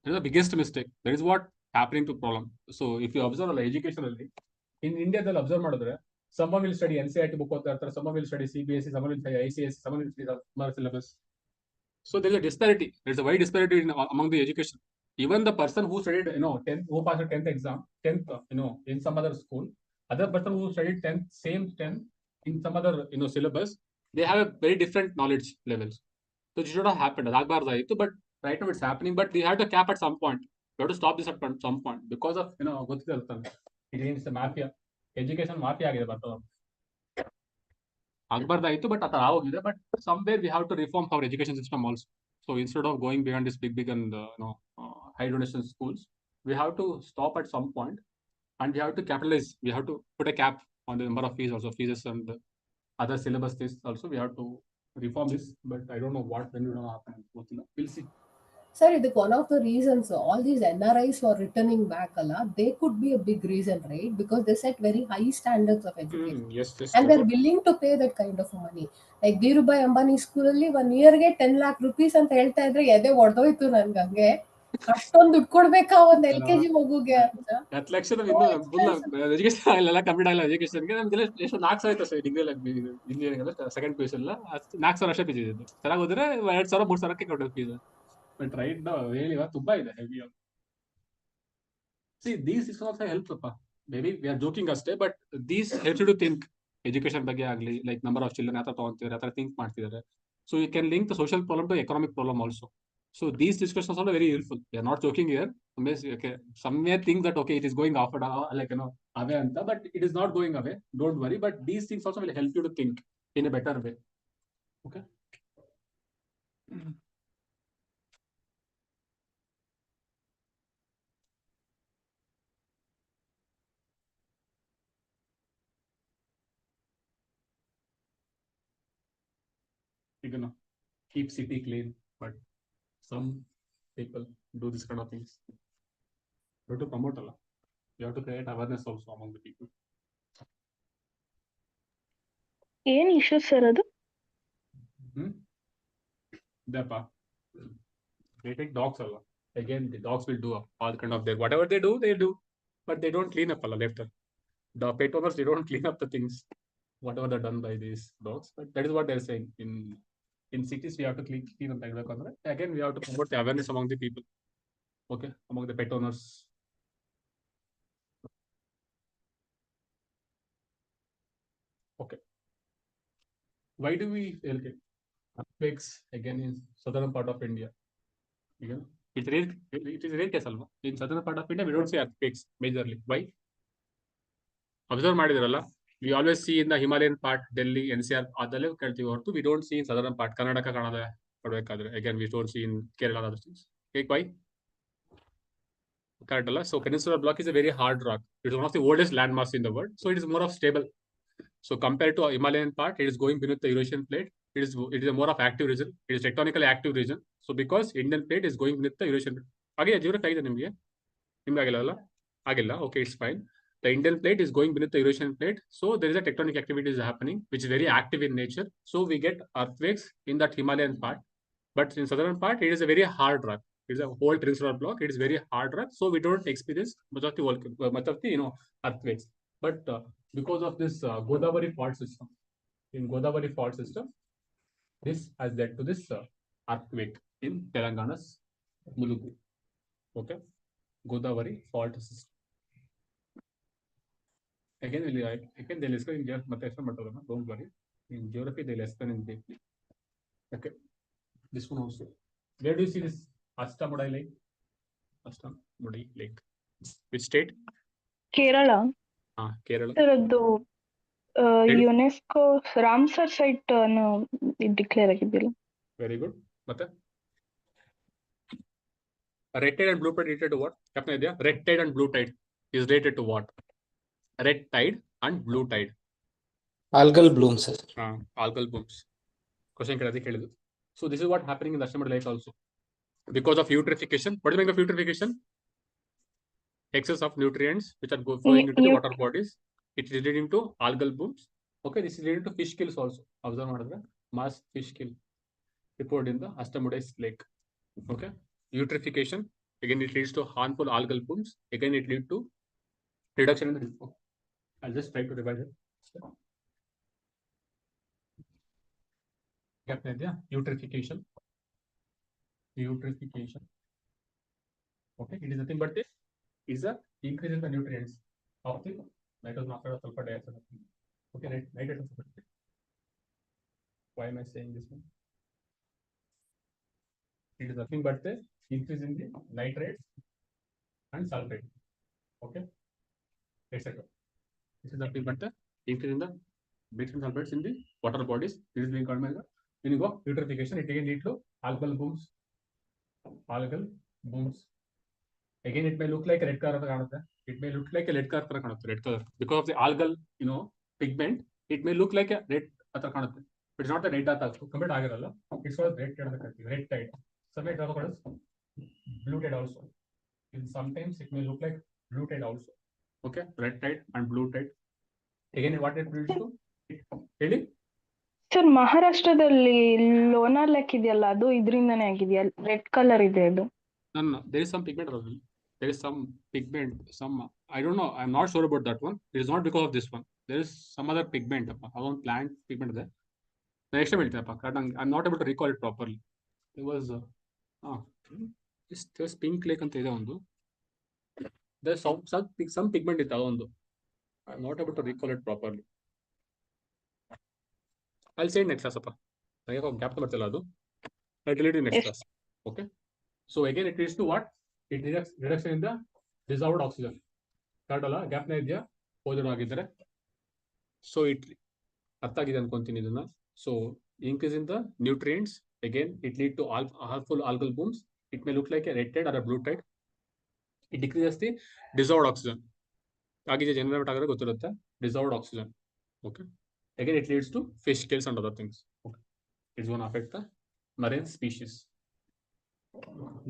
That is the biggest mistake. That is what happening to problem. So if you observe education in India, they'll observe madidre someone will study NCERT book ಓದ್ತಾ ಇರ್ತಾರೆ, someone will study CBSE, someone will study ICS, someone will study the syllabus. So there is a disparity. There is a wide disparity among the education. Even the person who studied 10th, who passed the 10th exam, 10th in some other school, other person who studied 10th same 10th in some other syllabus, they have a very different knowledge levels. So it should not happen. Agbardayitu, but right now it's happening, but we have to cap at some point. We have to stop this at some point because of it means the mafia. Education mafia agide bartava. Agbardayitu, but ata agide, but somewhere we have to reform our education system also. So instead of going beyond this big and high donation schools, we have to stop at some point and we have to capitalize. We have to put a cap on the number of fees and other syllabus tests also. We have to reform this, but I don't know when will happen. We'll see. Sir, ಇದಕ್ಕೆ one of the reasons all these NRIs who are returning back, they could be a big reason, right? Because they set very high standards of education. Yes, and they're willing to pay that kind of money. Like Dhirubhai Ambani school ಅಲ್ಲಿ 1 year ಗೆ 10 lakh rupees ಅಂತ ಹೇಳ್ತಾ ಇದ್ರೆ ಎದೆ ಒಡೆದೋಯ್ತು ನನ್ಗೆ ಹಂಗೆ ಅಷ್ಟೊಂದು ದುಡ್ಡು ಕೊಡ್ಬೇಕಾ ಒಂದು LKG ಮಗುಗೆ ಅಂತ 10 ಲಕ್ಷ ಎಜುಕೇಶನ್ ಅಲ್ಲೆಲ್ಲ ಕಂಪ್ಲೀಟ್ ಆಗಲ್ಲ ಎಜುಕೇಶನ್ಗೆ ನಮ್ಗೆಲ್ಲ ಎಷ್ಟು 4,000 ಆಯ್ತು ಸರ್ ಡಿಗ್ರಿ ಇಂಜಿನಿಯರಿಂಗ್ ಅಲ್ಲ ಸೆಕೆಂಡ್ ಪಿ ಯು ಸಿ ಎಲ್ಲ 4,000 ಅಷ್ಟೇ ಫೀಸ್ ಇದೆ ಚೆನ್ನಾಗಿ ಹೋದ್ರೆ 2,000 3,000ಕ್ಕೆ ಕೊಡೋ ಫೀಸ್ ಬಟ್ ರೈಟ್ ನಾವು ಹೇಳಿವ ತುಂಬಾ ಇದೆ heavy see these is also help ಅಪ್ಪ ಮೇಬಿ ವಿ ಆರ್ ಜೋಕಿಂಗ್ ಅಷ್ಟೇ but these helps you to think education ಬಗ್ಗೆ ಆಗಲಿ ಲೈಕ್ ನಂಬರ್ ಆಫ್ ಚಿಲ್ಡ್ರನ್ ಯಾವ ತರ ತಗೊಂತಿದ್ದಾರೆ ಯಾವ ತರ ಥಿಂಕ್ ಮಾಡ್ತಿದ್ದಾರೆ so you can link the social problem to economic problem also. So these discussions are very useful. We are not joking here. Okay, some may think that okay, it is going off away anta, but it is not going away. Don't worry. But these things also will help you to think in a better way. Okay. You know, keep city clean, but some people do this kind of things. You have to promote Allah. You have to create awareness also among the people. ಏನ್ issue sir ಅದು? They take dogs Allah. Again, the dogs will do all kind of their whatever they do, but they don't clean up Allah later. The pet owners, they don't clean up the things, whatever they're done by these dogs. But that is what they're saying. In cities, we have to clean up that way. Again, we have to promote the awareness among the people. Okay, among the pet owners. Okay. Why do we earthquakes again in southern part of India? It is rare case alva. In southern part of India, we don't see earthquakes majorly. Why? Observe ಮಾಡಿದಿರಲ್ಲ, we always see in the Himalayan part, Delhi, NCR, ಅದಲ್ಲೇ ಕೇಳ್ತೀವಿ ಹೊರತು we don't see in southern part, Karnataka ಕಾಣದೆ ಕೊಡಬೇಕಾದ್ರೆ. Again, we don't see in Kerala other things. Okay, why? Correct ಅಲ್ಲ? So peninsular block is a very hard rock. It is one of the oldest landmass in the world. So it is more of stable. So compared to a Himalayan part, it is going beneath the Eurasian plate. It is a more of active region. It is tectonically active region. So because Indian plate is going beneath the Eurasian plate. Again, geography ಆಗಿದೆ ನಿಮಗೆ ಆಗಿಲ್ಲ ಆಗಿಲ್ಲ. Okay, it's fine. The Indian plate is going beneath the Eurasian plate. So there is a tectonic activity is happening, which is very active in nature. So we get earthquakes in that Himalayan part. But in southern part, it is a very hard rock. It is a whole peninsular block. It is very hard rock. So we don't experience much of the earthquakes. But because of this Godavari fault system, in Godavari fault system, this has led to this earthquake in Telangana's Mulugu. Okay, Godavari fault system. again they'll explain in geography ಮತ್ತೆ explain ಮಾಡ್ತಾರೆ don't worry in geography they'll explain in deeply. Okay, this one also. Where do you see this Astamudai Lake? Astamudai Lake, which state? Kerala Kerala. Sir ಅದು ಹೇಳಿ. UNESCO Ramsar site declare ಆಗಿದ್ದಿಲ್ಲ. Very good. ಮತ್ತೆ red tide and blue tide related to what? Captain idea? Red tide and blue tide is related to what? Red tide and blue tide. Algal Bloom's sir. Algal blooms. Question ಕೇಳಿದ್ದು. So this is what happening in the Astamudai Lake also. Because of eutrophication. What is the meaning of eutrophication? Excess of nutrients which are flowing into the water bodies. It is leading to algal blooms. Okay, this is leading to fish kills also. Observe ಮಾಡಿದ್ರೆ mass fish kill report in the Astamudai Lake. Okay, eutrophication, again it leads to harmful algal blooms. Again it leads to reduction in the risk. I'll just try to revise it. Eutrophication. Okay, it is nothing but this is a increase in the nutrients of the nitrogen oxide or sulfur dioxide. Okay, nitrogen sulfur. Why am I saying this one? It is nothing but the increase in the nitrates and sulfate. Okay, etc. This is nothing but the increase in the nitrogen sulfates in the water bodies. This is being called by the meaning of eutrophication. It again leads to algal blooms. Again, it may look like a red color. It may look like a red color. Red color because of the algal, pigment. It may look like a red. But it's not the red. It's called red tide. Red tide. Sometimes it called blue tide also. Sometimes it may look like blue tide also. Okay, red tide and blue tide. Again, what it leads to? Really? Sir ಮಹಾರಾಷ್ಟ್ರದಲ್ಲಿ Lonar lake ಇದೆಯಲ್ಲ ಅದು ಇದರಿಂದನೇ ಆಗಿದೆಯಾ? Red colour ಇದೆ ಅದು. No, there is some pigment. There is some pigment. I don't know. I'm not sure about that one. It is not because of this one. There is some other pigment. One plant pigment there. Next time, I'm not able to recall it properly. There was this pink lake anta ide ondu. There's some pigment ಇದೆ ಅದೊಂದು. I'm not able to recall it properly. I'll say next class. Gap ಬರ್ತಿಲ್ಲ ಅದು. I'll tell it in next class. Okay. So again, it leads to what? It reduction in the dissolved oxygen. Correct ಅಲ್ಲ? Gap ನ ಇದೆಯಾ? ಓದೋಣ ಆಗಿದ್ದಾರೆ. So it ಅರ್ಥ ಆಗಿದೆ ಅನ್ಕೊಂತೀನಿ ಇದನ್ನ. So increase in the nutrients. Again, it lead to harmful algal blooms. It may look like a red tide or a blue tide. It decreases the dissolved oxygen. ಆಗಿದೆ generate ಆಗಿದ್ರೆ ಗೊತ್ತಿರುತ್ತೆ. Dissolved oxygen. Okay. Again, it leads to fish kills and other things. Okay. It's going to affect the marine species.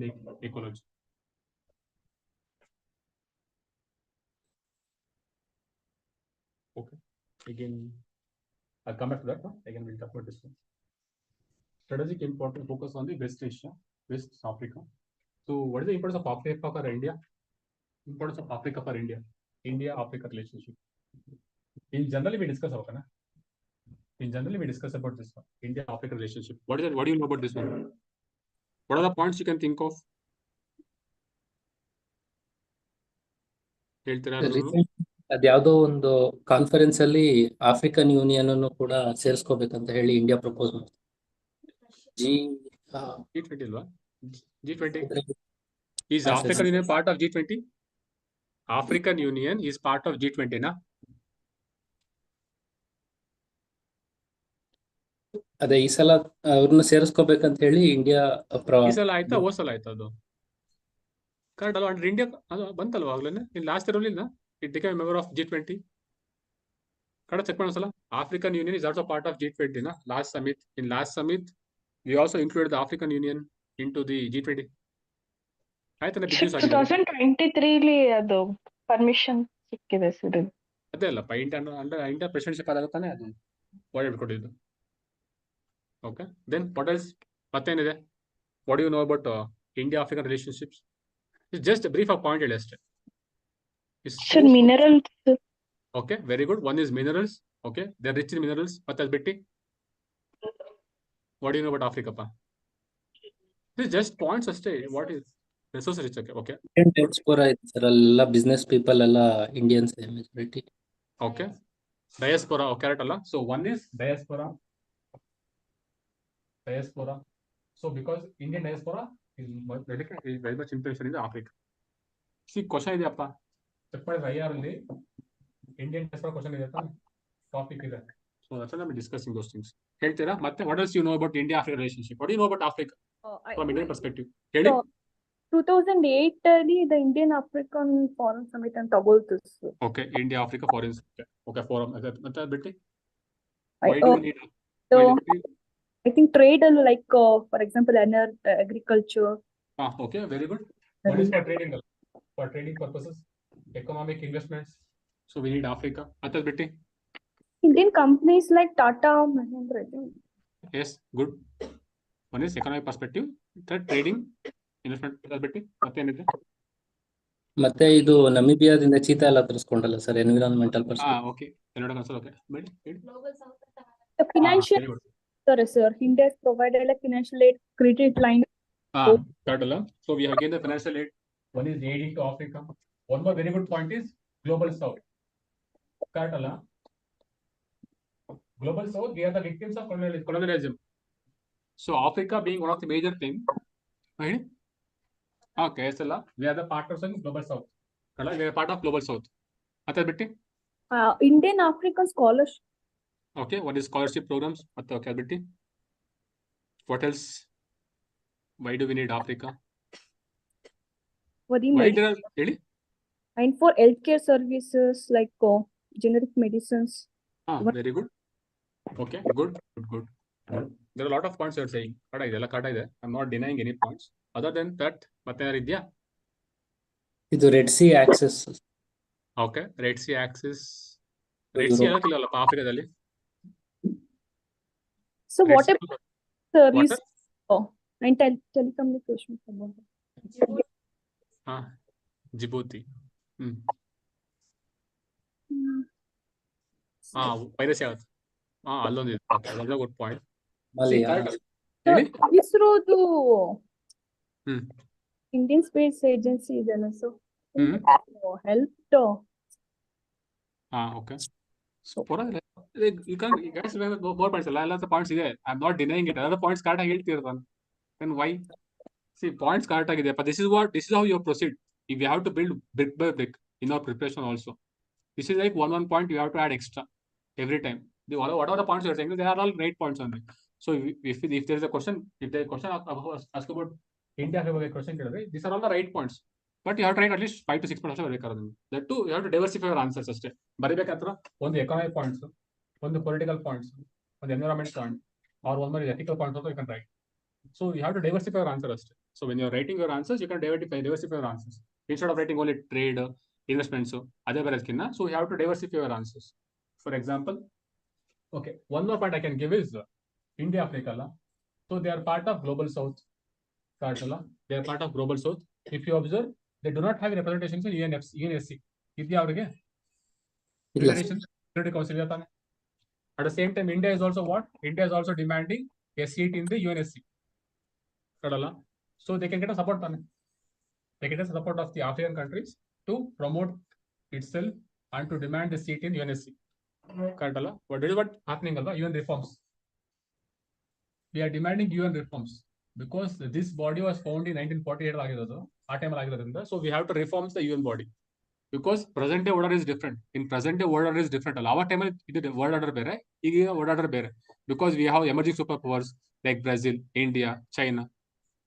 Lake ecology. Okay. Again, I'll come back to that. Again, we'll talk about this one. Strategic important focus on the West Asia, West Africa. So, what is the importance of Africa for India? Importance of Africa for India. India-Africa relationship. In generally, we discuss about this one. India-Africa relationship. What is it? What do you know about this one? What are the points you can think of? ಅದ್ಯಾವುದೋ ಒಂದು conference ಅಲ್ಲಿ African union ಅನ್ನು ಕೂಡ ಸೇರಿಸ್ಕೋಬೇಕಂತ ಹೇಳಿ India propose ಮಾಡ್ತಾರೆ. G20 ಅಲ್ವಾ? G20 is African Union part of G20? African Union is part of G20 na? ಅದೇ ಈ ಸಲ ಅವ್ರನ್ನ ಸೇರಿಸ್ಕೋಬೇಕಂತ ಹೇಳಿ ಇಂಡಿಯಾ ಈ ಸಲ ಆಯ್ತಾ ಹೋದ ಸಲ ಆಯ್ತಾ ಅದು? ಕರೆಕ್ಟ್ ಅಲ್ವಾ? ಅಂದ್ರೆ ಇಂಡಿಯಾ ಅದು ಬಂತಲ್ವಾ ಆಗ್ಲೇನೆ? ಇಲ್ಲಿ ಲಾಸ್ಟ್ ಇಯರ್ ಇಲ್ಲ it became member of G20. Correct check ಮಾಡೋಣ. African Union is also part of G20 na? Last summit we also included the African Union into the G20. ಆಯ್ತಾನೆ ಬಿಗ್ ನ್ಯೂಸ್ ಆಗಿದೆ. 2023 ಅದು permission ಸಿಕ್ಕಿದೆ sir. ಅದೇ ಅಲ್ಲಪ್ಪ India ಪ್ರೆಸಿಡೆನ್ಶಿಪ್ ಆದಾಗುತ್ತಾನೆ ಅದು word ಕೊಟ್ಟಿದ್ದು. Okay, then what else ಮತ್ತೇನಿದೆ? What you know about India African relationships? Just brief of point ಹೇಳಿ ಅಷ್ಟೇ. Sir minerals. Okay, very good. One is minerals. Okay, they are rich in minerals. ಮತ್ತೆ ಅದು ಬಿಟ್ಟು what you know about ಆಫ್ರಿಕಪ್ಪ? Just points ಅಷ್ಟೇ. What is resource rich? Okay diaspora ಇದೆ sir, ಎಲ್ಲ business people ಎಲ್ಲ Indians majority. Okay. Diaspora, correct ಅಲ್ಲ? So one is diaspora. So because Indian diaspora is very much influential in Africa. See, question ಇದೆಯಪ್ಪ. Check ಮಾಡಿದ್ರೆ IR ಅಲ್ಲಿ Indian diaspora question ಇದೆ ತಾನೆ? Topic ಇದೆ. So that's why I'm discussing those things. ಹೇಳ್ತೀರಾ? ಮತ್ತೆ what else you know about India-Africa relationship? What do you know about Africa from Indian perspective? ಹೇಳಿ. So, 2008 ಅಲ್ಲಿ the Indian African Forum Summit ಅಂತ ತಗೊಳ್ತು. Okay, India-Africa Foreign. Okay, forum. ಮತ್ತೆ ಬಿಟ್ಟು? I- Why do we need? So, why do we- I think trade ಅಲ್ಲಿ like for example agriculture. Okay, very good. What is for trading? For trading purposes, economic investments. So we need Africa. Atal bitti. Indian companies like Tata, Mahindra, I think. Yes, good. One is economic perspective. Third, trading, investment. Atal bitti. ಮತ್ತೇನಿದೆ? ಮತ್ತೆ ಇದು ನಮಿಬಿಯಾದಿಂದ cheetah ಎಲ್ಲ ತರಿಸ್ಕೊಂಡಲ್ಲ sir, environmental perspective. Okay. Kannada answer. Okay. Ready? The financial Very good. sir, India has provided like financial aid, credit line. Correct ಅಲ್ಲ? So we have again the financial aid. One is aid to Africa. One more very good point is global south. Correct ಅಲ್ಲ? Global south, we are the victims of colonialism. So Africa being one of the major thing, right? Okay, so we are the partners in global south. We are part of global south. Atal bitti. Indian African scholarship. Okay, what is scholarship programs? Okay, bitti. What else? Why do we need Africa? For the Why there are ಹೇಳಿ? and for healthcare services like generic medicines. Very good. Okay, good. There are a lot of points you are saying. Correct ಇದೆ. I'm not denying any points. Other than that, ಮತ್ತೆ ಯಾರು ಇದೆಯಾ? ಇದು red C access. Okay, Red Sea axis. Red Sea ಹೇಳಕ್ಕಿಲ್ಲಪ್ಪ ಆಫ್ರಿಕಾದಲ್ಲಿ. So Red what Sea- about service Water? and telecommunications? Djibouti. Piracy ಆಗುತ್ತೆ. ಅಲ್ಲೊಂದಿದೆ. ಅದೊಂದು good point. ಹೇಳಿ. ಇಸ್ರೋದು ಹ್ಮ್. Indian Space Agency ಇದೆಲ್ಲ so helped. Okay. So ಪರವಾಗಿಲ್ಲ. You guys remember more points ಅಲ್ಲ? ಎಲ್ಲ points ಇದೆ. I'm not denying it. Other points correct ಆಗಿ ಹೇಳ್ತಿರ್ತಾನೆ. Then why? See, points correct ಆಗಿದೆ. But this is how you proceed. If you have to build brick by brick in our preparation also. This is like one point you have to add extra every time. Whatever the points you are saying, they are all right points only. So if there is a question, if the question ask about India question, these are all the right points. But you have to write at least 5 to 6 points. That too, you have to diversify your answers ಅಷ್ಟೇ. ಬರಿಬೇಕಾದ್ರೆ ಒಂದು economic points, ಒಂದು political points, ಒಂದು environment point, or one more ethical point also you can write. So you have to diversify your answers. So when you are writing your answers, you can diversify your answers. Instead of writing only trade, investments, other bereskinna. So you have to diversify your answers. For example, okay, one more point I can give is India, Africa. So they are part of global south. They are part of global south. If you observe, they do not have representations in UNSC. Idya avrige? Security Council. At the same time, India is also what? India is also demanding a seat in the UNSC. So they can get a support. They get a support of the African countries to promote itself and to demand the seat in UNSC. What is what happening? UN reforms. We are demanding UN reforms because this body was founded in 1948. So we have to reform the UN body. Because present day order is different. In present day order is different. Our time world order bere, world order bere. Because we have emerging superpowers like Brazil, India, China.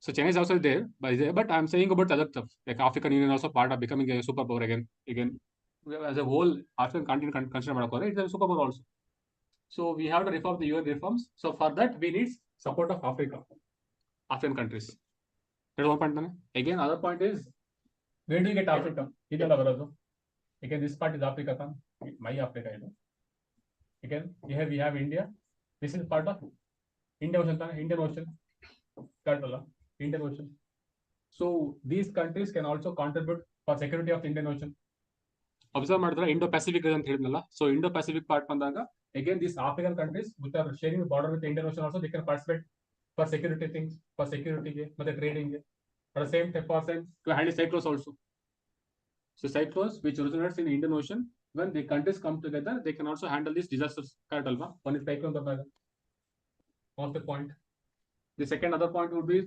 So China is also there, but I'm saying about other stuff. Like African Union also part of becoming a superpower again. As a whole, African continent considered it's a superpower also. So we have to reform the UN reforms. So for that, we need support of African countries. That's one point. Again, other point is, where do you get Africa? Again, this part is Africa. My Africa. Again, here we have India. This is part of Indian Ocean. Indian Ocean. So these countries can also contribute for security of Indian Ocean. Observe ಮಾಡಿದ್ರೆ Indo-Pacific region ಅಂತ ಹೇಳಿದ್ನಲ್ಲ. So Indo-Pacific part ಬಂದಾಗ again these African countries which are sharing the border with the Indian Ocean also they can participate for security things, for security ಮತ್ತೆ trading. At the same time, to handle cyclones also. So cyclones which originates in the Indian Ocean when the countries come together, they can also handle these disasters. Correct alva? One is cyclone Dabaga. Of the point. The second other point would be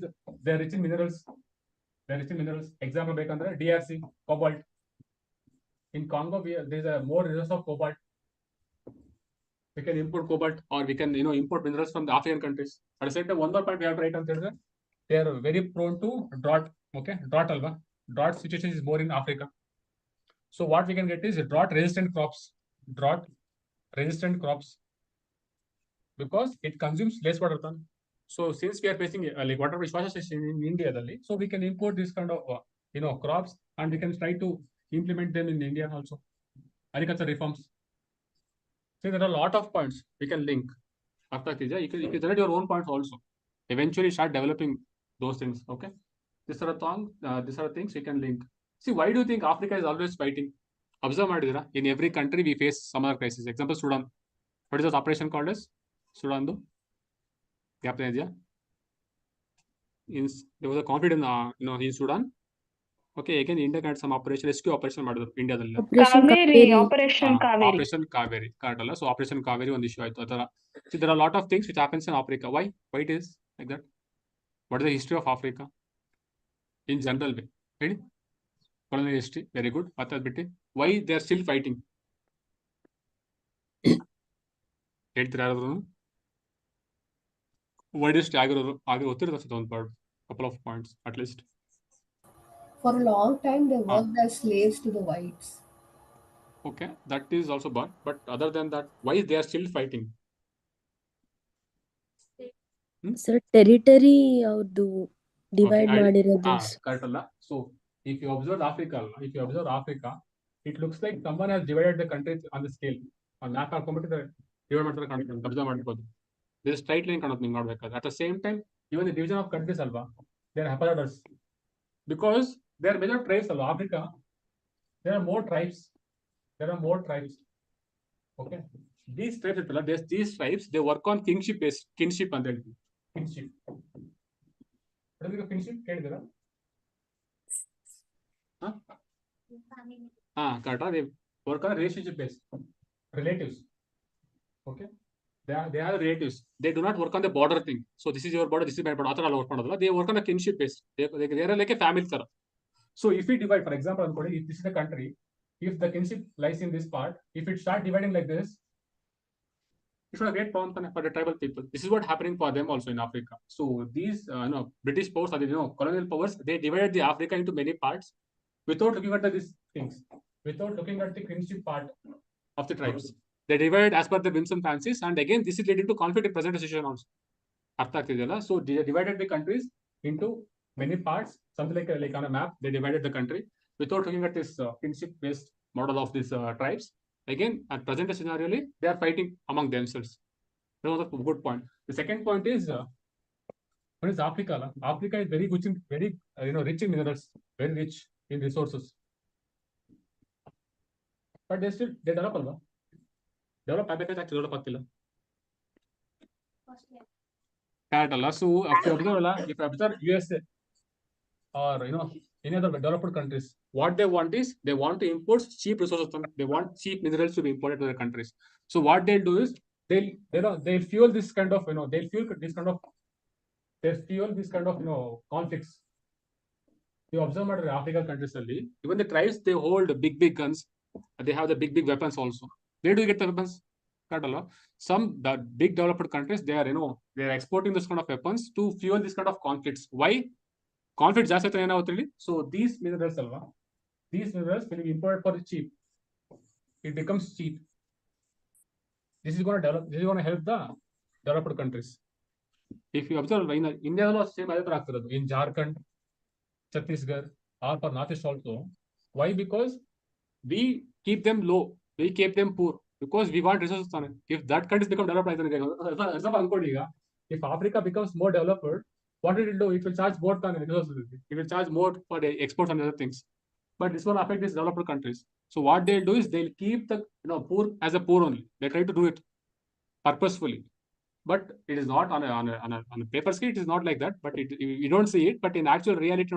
they are rich in minerals. They are rich in minerals. Example bekandre DRC, cobalt. In Congo, there is a more resource of cobalt. We can import cobalt, or we can import minerals from the African countries. At the same time, one more point we have to write on there. They are very prone to drought. Okay, drought alva. Drought situation is more in Africa. So what we can get is drought resistant crops. Drought resistant crops, because it consumes less water. So since we are facing like water shortage in India, so we can import this kind of crops, and we can try to implement them in India also. Agriculture reforms. See, there are a lot of points we can link. After you can generate your own points also. Eventually start developing those things. Okay. These are things we can link. See, why do you think Africa is always fighting? Observe madidira. In every country we face some other crisis. Example, Sudan. What is this operation called as? Sudan do? There was a conflict in Sudan. Okay, again India had some rescue operation India. Operation Kaveri. Operation Kaveri. Correct. So Operation Kaveri on the issue. See, there are a lot of things which happens in Africa. Why? Why it is like that? What is the history of Africa? In general way. Ready? Colonial history. Very good. Why they are still fighting? Why is couple of points at least. For a long time, they worked as slaves to the whites. Okay, that is also bad. But other than that, why they are still fighting? Sir, territory divide ಮಾಡಿರೋದು. Correct ಅಲ್ಲ. So if you observe Africa, it looks like someone has divided the countries on the scale. On map ಹಾಕೊಂಡ್ಬಿಟ್ಟು divide ಮಾಡ್ತಾರೆ ಕಾಣುತ್ತೆ. Observe ಮಾಡ್ಬೋದು. There is straight line ಕಾಣುತ್ತೆ ನಿಂಗೆ ನೋಡ್ಬೇಕಾದ್ರೆ. At the same time, even the division of countries ಅಲ್ವಾ, they are apparatus. Because there are major tribes ಅಲ್ವಾ Africa. There are more tribes. Okay. These tribes, they work on kinship ಅಂತ ಹೇಳ್ತೀವಿ. Kinship. Kinship ಕೇಳಿದಿರಾ? Correct. They work on relationship based. Relatives. Okay. They are relatives. They do not work on the border thing. So this is your border, this is my border. They work on a kinship based. They are like a family. So if we divide, for example, if this is the country, if the kinship lies in this part, if it start dividing like this, it's a great problem for the tribal people. This is what happening for them also in Africa. So these British powers, or colonial powers, they divided the Africa into many parts without looking at these things, without looking at the kinship part of the tribes. They divided as per the whims and fancies, and again this is leading to conflict in present decision also. So they divided the countries into many parts, something like on a map. They divided the country without looking at this kinship based model of these tribes. Again, at present scenario, they are fighting among themselves. That was a good point. The second point is what is Africa? Africa is very rich in minerals, very rich in resources. But they develop alva. Develop So if you observe USA or any other developed countries, what they want is they want to import cheap resources. They want cheap minerals to be imported to their countries. So what they'll do is they'll fuel this kind of conflicts. You observe African countries only, even the tribes, they hold big guns. They have the big weapons also. Where do you get the weapons? Some big developed countries, they are exporting this kind of weapons to fuel this kind of conflicts. Why? Conflict ಜಾಸ್ತಿ ಆಯ್ತು ಏನಾಗುತ್ತೆ. So these minerals will be imported for cheap. It becomes cheap. This is going to help the developed countries. If you observe in India, same in Jharkhand, Chhattisgarh, or for Northeast also. Why? Because we keep them low, we keep them poor, because we want resources on it. If that countries become developed, if Africa becomes more developed, what will it do? It will charge more on resources. It will charge more for the exports and other things. But this will affect these developed countries. So what they'll do is they'll keep the poor as a poor only. They try to do it purposefully. But it is not on a paper scale. It is not like that. But you don't see it. But in actual reality,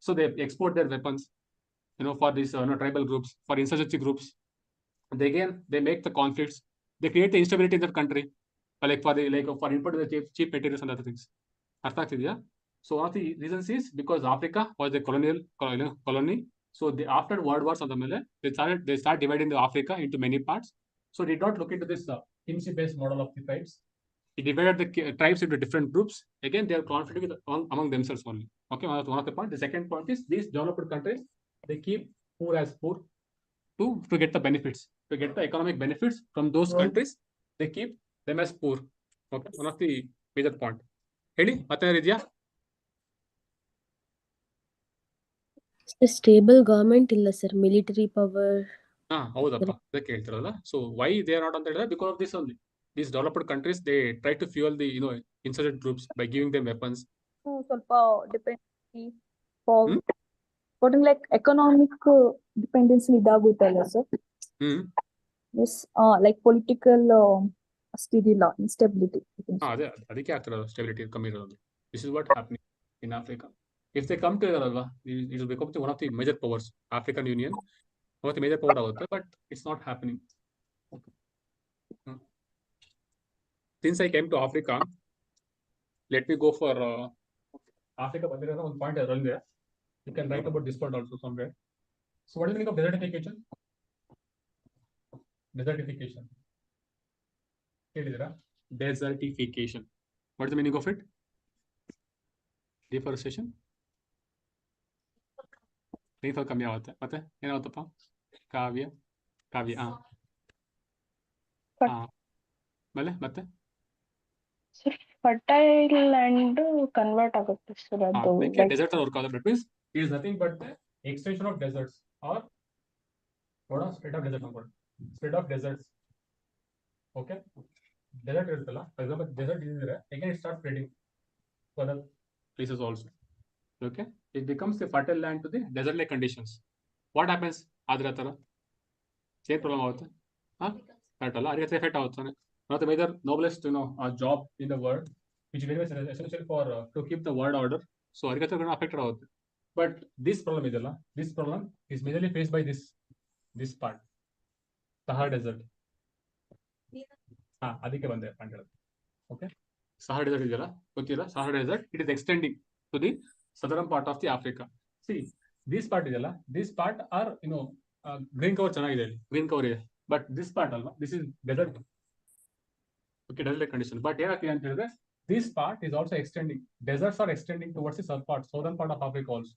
so they export their weapons. for these tribal groups, for insurgency groups. They make the conflicts. They create the instability in the country, for input the cheap materials and other things. ಅರ್ಥ ಆಗ್ತಿದೆಯಾ? So one of the reasons is because Africa was a colony. So after World Wars on the ಮೇಲೆ they start dividing the Africa into many parts. So they did not look into this kinship-based model of the tribes. He divided the tribes into different groups. Again, they are conflicting among themselves only. Okay, one of the point. The second point is these developed countries, they keep poor as poor to get the benefits, to get the economic benefits from those countries. They keep them as poor. Okay, one of the major point. ಹೇಳಿ ಮತ್ತೆ ಇದೆಯಾ? Stable government ಇಲ್ಲ sir, military power. ಹೌದಪ್ಪ, ಅದಕ್ಕೆ ಹೇಳ್ತಿರಲ್ಲ. So why they are not ಅಂತ ಹೇಳಿದ್ರೆ because of this only. These developed countries, they try to fuel the insurgent groups by giving them weapons. ಸ್ವಲ್ಪ ಡಿಪೆಂಡೆನ್ಸಿ ಲೈಕ್ ಎಕನಾಮಿಕ್ ಡಿಪೆಂಡೆನ್ಸಿ ಇದಾಗುತ್ತಲ್ಲ sir. Yes, like political ಅಷ್ಟಿದಿಲ್ಲ, instability. ಅದೇ ಅದಕ್ಕೆ ಆಗ್ತಿರೋದು stability ಕಮ್ಮಿ ಇರೋದು. This is what happening in Africa. If they come together ಅಲ್ವಾ, it will become one of the major powers. African union one of the major power ಆಗುತ್ತೆ, but it's not happening. Since I came to Africa, let me go for Africa. ಬಂದಿರೋದು ಒಂದು point ಅದರಲ್ಲಿ. You can write about this point also somewhere. So what is the meaning of desertification? Desertification. ಹೇಳಿದಿರಾ? Desertification. What is the meaning of it? Deforestation. Rainfall ಕಮ್ಮಿ ಆಗುತ್ತೆ. ಮತ್ತೆ ಏನಾಗುತ್ತಪ್ಪ? ಕಾವ್ಯ ಮತ್ತೆ fertile land convert ಆಗುತ್ತೆ sir. ಅದು dessert work ಆಗುತ್ತೆ. That means it is nothing but the extension of deserts or spread of desert. Spread of deserts. Okay, desert ಇರುತ್ತಲ್ಲ, for example desert ಇದ್ರೆ again it starts spreading for other places also. Okay, it becomes a fertile land to the desert like conditions. What happens? ಆದ್ರೆ ಆ ಥರ same problem ಆಗುತ್ತೆ. Correct ಅಲ್ಲ? ಅದಕ್ಕೆ effect ಆಗುತ್ತೆ. One of the major noblest job in the world, which is very essential for to keep the world order. So agriculture affected ಆಗುತ್ತೆ. But this problem ಇದೆಲ್ಲ, this problem is majorly faced by this part, Sahara Desert. ಅದಕ್ಕೆ ಬಂದೆ point ಹೇಳೋದು. Okay, Sahara Desert ಇದೆಯಲ್ಲ, ಗೊತ್ತಿಲ್ಲ? Sahara Desert, it is extending to the southern part of the Africa. See, this part ಇದೆಯಲ್ಲ, this part are green cover ಚೆನ್ನಾಗಿದೆ, green cover ಇದೆ. But this part ಅಲ್ವಾ, this is desert. Okay, desert condition. But ಏನಕ್ಕೆ ಅಂತ ಹೇಳಿದ್ರೆ, this part is also extending. Deserts are extending towards the southern part of Africa also.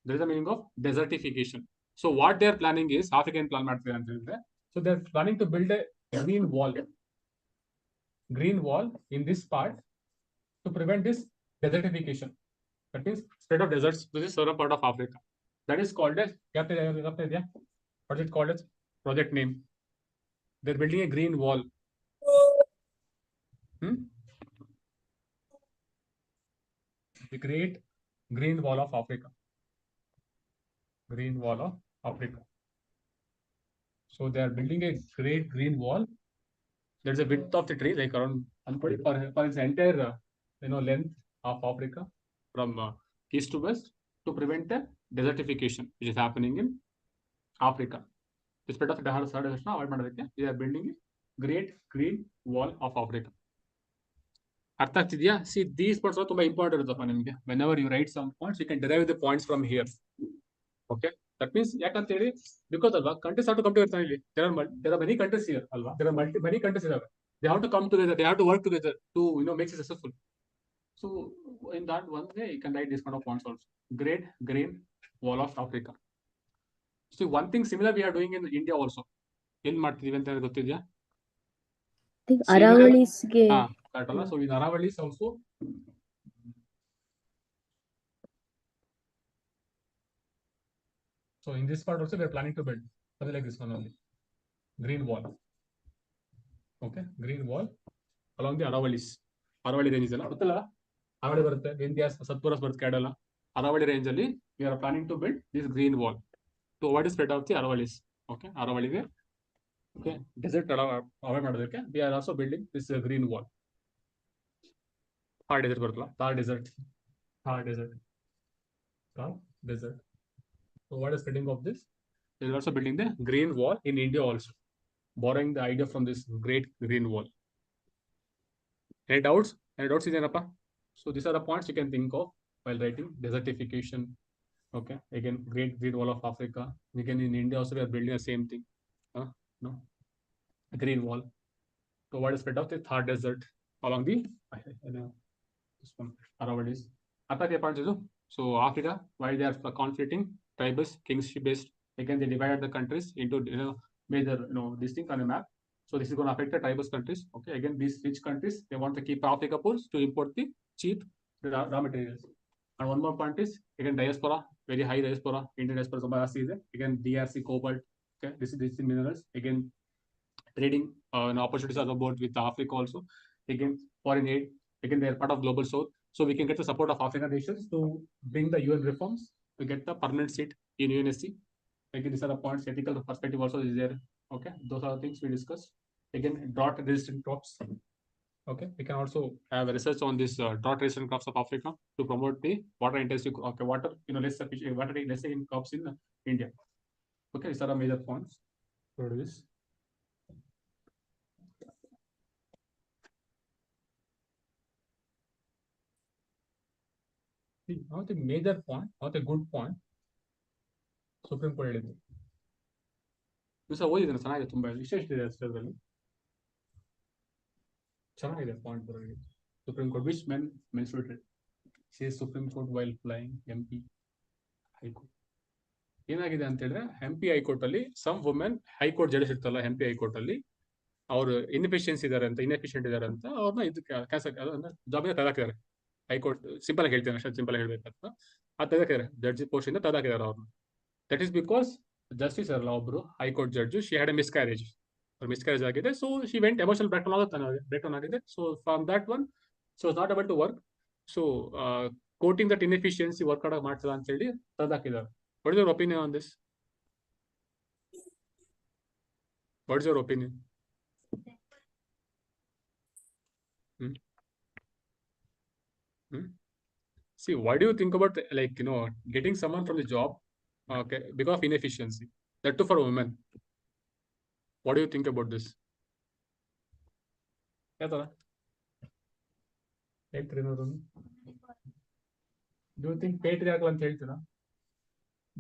There is a meaning of desertification. So what they are planning is, African plan ಮಾಡ್ತಿದ್ದಾರೆ ಅಂತ ಹೇಳಿದ್ರೆ, so they are planning to build a green wall in this part to prevent this desertification. That means spread of deserts to the southern part of Africa. That is called as, what is it called as? Project name. They're building a green wall. The Great Green Wall of Africa. Green Wall of Africa. So they are building a great green wall. There's a width of the tree like around for its entire length of Africa from east to west to prevent the desertification which is happening in Africa. The spread of the Sahara Desert avoid ಮಾಡೋದಕ್ಕೆ they are building a great green wall of Africa. ಅರ್ಥ ಆಗ್ತಿದ್ಯಾ? See, these points ತುಂಬಾ important ಇರುತ್ತಪ್ಪ ನಿಮಗೆ. Whenever you write some points, you can derive the points from here. Okay, that means ಯಾಕಂತ ಹೇಳಿ, because ಅಲ್ವಾ, countries have to come together. ಇಲ್ಲಿ there are many countries here ಅಲ್ವಾ, ದೇರ್ ಆರ್ ಮೆನಿ ಕಂಟ್ರೀಸ್ ಇದಾವೆ. They have to come together, they have to work together to make it successful. So in that one way you can write this kind of points also. Great green wall of Africa. So one thing similar we are doing in India also. ಏನ್ ಮಾಡ್ತಿದೀವಿ ಅಂತ ಗೊತ್ತಿದ್ಯಾ? ಅರಾವಳಿಸ್ಗೆ. So in Aravallis also, so in this part also we are planning to build something like this one only, green wall. Okay, green wall along the Aravallis. Aravali range is ಗೊತ್ತಲ್ಲ, Aravali ಬರುತ್ತೆ, Vindhyas, Satpuras ಬರುತ್ತೆ, Kerala. Aravali range ಅಲ್ಲಿ we are planning to build this green wall to avoid the spread of the Aravallis. Okay, Aravalliಗೆ desert avoid ಮಾಡೋದಕ್ಕೆ we are also building this green wall. Thar desert ಬರುತ್ತಲ್ಲ, Thar desert. So So what is spreading of this? They are also building the green wall in India also, borrowing the idea from this great green wall. Any doubts? Any doubts, Idenappa? So these are the points you can think of while writing desertification. Okay, again, Great Green Wall of Africa. Again, in India also we are building the same thing. No, green wall. So what is spread out the Thar Desert along the this one Aravallis. Attack points. So Africa, why they are conflicting tribes, kingship based. Again, they divided the countries into major this thing on the map. So this is going to affect the tribal countries. Okay, again, these rich countries they want to keep Africa poor to import the cheap raw materials. And one more point is again diaspora, very high diaspora, Indian diaspora is again DRC cobalt. Okay, this is minerals. Again, trading and opportunities are about with Africa also. Again, foreign aid. Again, they are part of global south. So we can get the support of African nations to bring the UN reforms to get the permanent seat in UNSC. Again, these are the points. Ethical perspective also is there. Okay, those are the things we discussed. Again, drought resistant crops. Okay, we can also have a research on this drought resistant crops of Africa to promote the water intensive, water, less sufficient, water less in crops in India. Okay, these are the major points. So this. Not a major point, not a good point. Supreme Court ಹೇಳಿದೆ. ದಿವಸ ಓದಿದ್ದೇನೆ ಚೆನ್ನಾಗಿದೆ ತುಂಬಾ ವಿಶೇಷ ಇದೆ ಅಷ್ಟರಲ್ಲಿ ಚೆನ್ನಾಗಿದೆ point ಬರೋದು. Supreme court which men menstruated see supreme court while flying MP high court. ಏನಾಗಿದೆ ಅಂತ ಹೇಳಿದ್ರೆ MP ಹೈಕೋರ್ಟ್ ಅಲ್ಲಿ ಸಮ್ ವುಮೆನ್ ಹೈಕೋರ್ಟ್ ಜಡ್ಜ್ ಇರ್ತಲ್ಲ MP ಹೈಕೋರ್ಟ್ ಅಲ್ಲಿ ಅವರು ಇನ್ಎಫಿಷಿಯನ್ಸಿ ಇದಾರೆ ಅಂತ ಇನ್ಎಫಿಷಿಯಂಟ್ ಇದಾರೆ ಅಂತ ಅವ್ರನ್ನ ಇದು ಕ್ಯಾನ್ಸಲ್ ಜಾಬಿನ ತೆಗೆದಾಕಿದ್ದಾರೆ. ಹೈಕೋರ್ಟ್ ಸಿಂಪಲ್ ಆಗಿ ಹೇಳ್ತೀನಿ ಅಷ್ಟೇ, ಸಿಂಪಲ್ ಆಗಿ ಹೇಳ್ಬೇಕಂತ ಅದು ತೆಗೆದಾಕಿದ್ದಾರೆ ಜಡ್ಜ್ ಪೋಸ್ಟ್ ಇಂದ ತೆಗೆದಾಕಿದ್ದಾರೆ ಅವ್ರನ್ನ. That is because justice ಅಲ್ಲ ಒಬ್ರು high court judge she had a miscarriage. Miscarriage ಆಗಿದೆ. So she went emotional breakdown ಆಗಿದೆ. So from that one she was not able to work. So quoting that inefficiency work ಆಗ ಮಾಡ್ತದ ಅಂತ ಹೇಳಿ ತೆಗೆದಾಕಿದ್ದಾರೆ. What is your opinion on this? What is your opinion? See, why do you think about getting someone from the job because of inefficiency, that too for women? What do you think about this? Do you think patriarchal ಅಂತ ಹೇಳ್ತೀರಾ?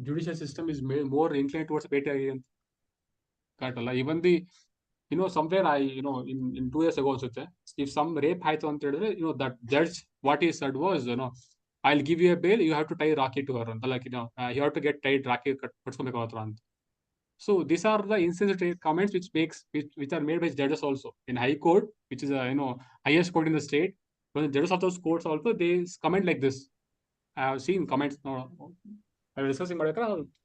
Judicial system is more inclined towards patriarchy ಅಂತ correct ಅಲ್ಲ? Even the somewhere in 2 years ago ಅನ್ಸುತ್ತೆ, if some rape ಆಯ್ತು ಅಂತ ಹೇಳಿದ್ರೆ that judge what he said was I'll give you a bail, you have to tie Rakhi to her ಅಂತ, like you have to get tied Rakhi ಕಟ್ಸ್ಕೊಬೇಕು ಹತ್ರ ಅಂತ. So these are the insensitive comments which are made by judges also in High Court, which is highest court in the state. When the judges of those courts also they comment like this. I have seen comments. I was discussing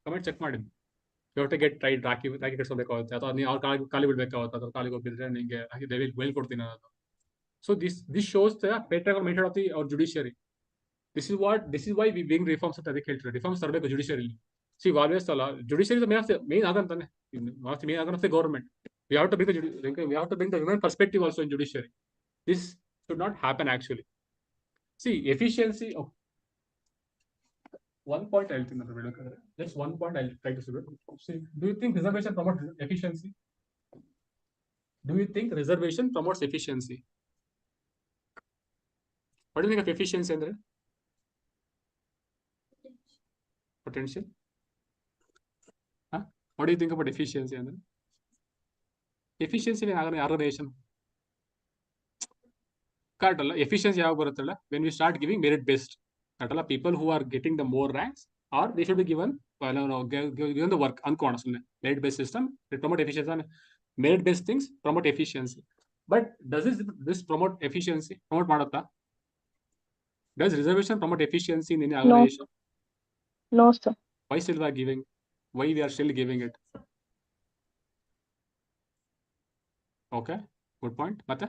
comment check ಮಾಡಿದ್ದು. You have to get tied rakhi ಕಟ್ಸ್ಕೊಬೇಕಾಗುತ್ತೆ ಅಥವಾ ನೀವು ಅವ್ರ ಖಾಲಿ ಬಿಡ್ಬೇಕಾಗುತ್ತೆ ಅಥವಾ ಖಾಲಿಗೆ ಹೋಗ್ಬಿದ್ರೆ ನಿಮಗೆ ಬೈಲ್ ಕೊಡ್ತೀನಿ ಅನ್ನೋದು. So this shows the patriarchal method of our judiciary. This is why we bring reforms ಅಂತ ಅದಕ್ಕೆ ಹೇಳ್ತಾರೆ. ರಿಫಾರ್ಮ್ಸ್ ತರಬೇಕು ಜುಡಿಷಿಯರಿಲಿ. See, always judiciary is the main organ of the government. We have to bring the human perspective also in judiciary. This should not happen actually. See, efficiency. One point I'll think just one point I'll try to say. See, do you think reservation promotes efficiency? Do you think reservation promotes efficiency? What do you think of efficiency, Andre? Potential? What do you think about efficiency, Andre? Efficiency in organization. Correct ಅಲ್ಲ? Efficiency ಯಾವಾಗ ಬರುತ್ತಲ್ಲ? When we start giving merit based. Correct ಅಲ್ಲ? People who are getting the more ranks or they should be given given the work ಅನ್ಕೋಣ ಸುಮ್ಮನೆ. Merit based system promote efficiency. Merit based things promote efficiency. But does this promote efficiency? Promote ಮಾಡುತ್ತಾ? Does reservation promote efficiency in any organization? No, sir. Why still we are giving? Why we are still giving it? Okay, good point. ಮತ್ತೆ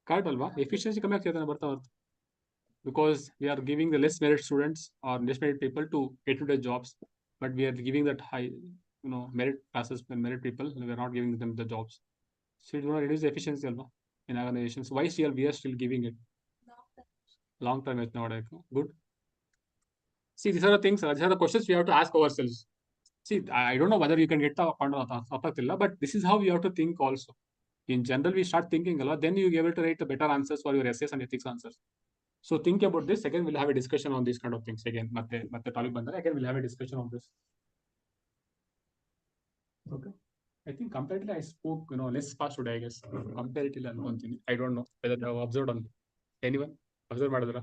card ಅಲ್ವಾ efficiency ಕಮ್ಮಿ ಆಗ್ತಿದೆ ಬರ್ತಾ because we are giving the less merit students or less merit people to get to the jobs, but we are giving that high merit classes and merit people, we are not giving them the jobs. So it will not reduce the efficiency alva in organizations. Why still we are still giving it long term is not good. See, these are the things, these are the questions we have to ask ourselves. See, I don't know whether you can get the but this is how we have to think also. In general, we start thinking a lot, then you'll be able to write the better answers for your essays and ethics answers. So think about this. Again, we'll have a discussion on these kind of things. Again, ಮತ್ತೆ topic ಬಂದರೆ again we'll have a discussion on this. Okay. I think comparatively I spoke, less fast today, I guess. Comparatively ಅನ್ಕೊಂತೀನಿ. I don't know whether you have observed on anyone. Observe ಮಾಡಿದ್ರ?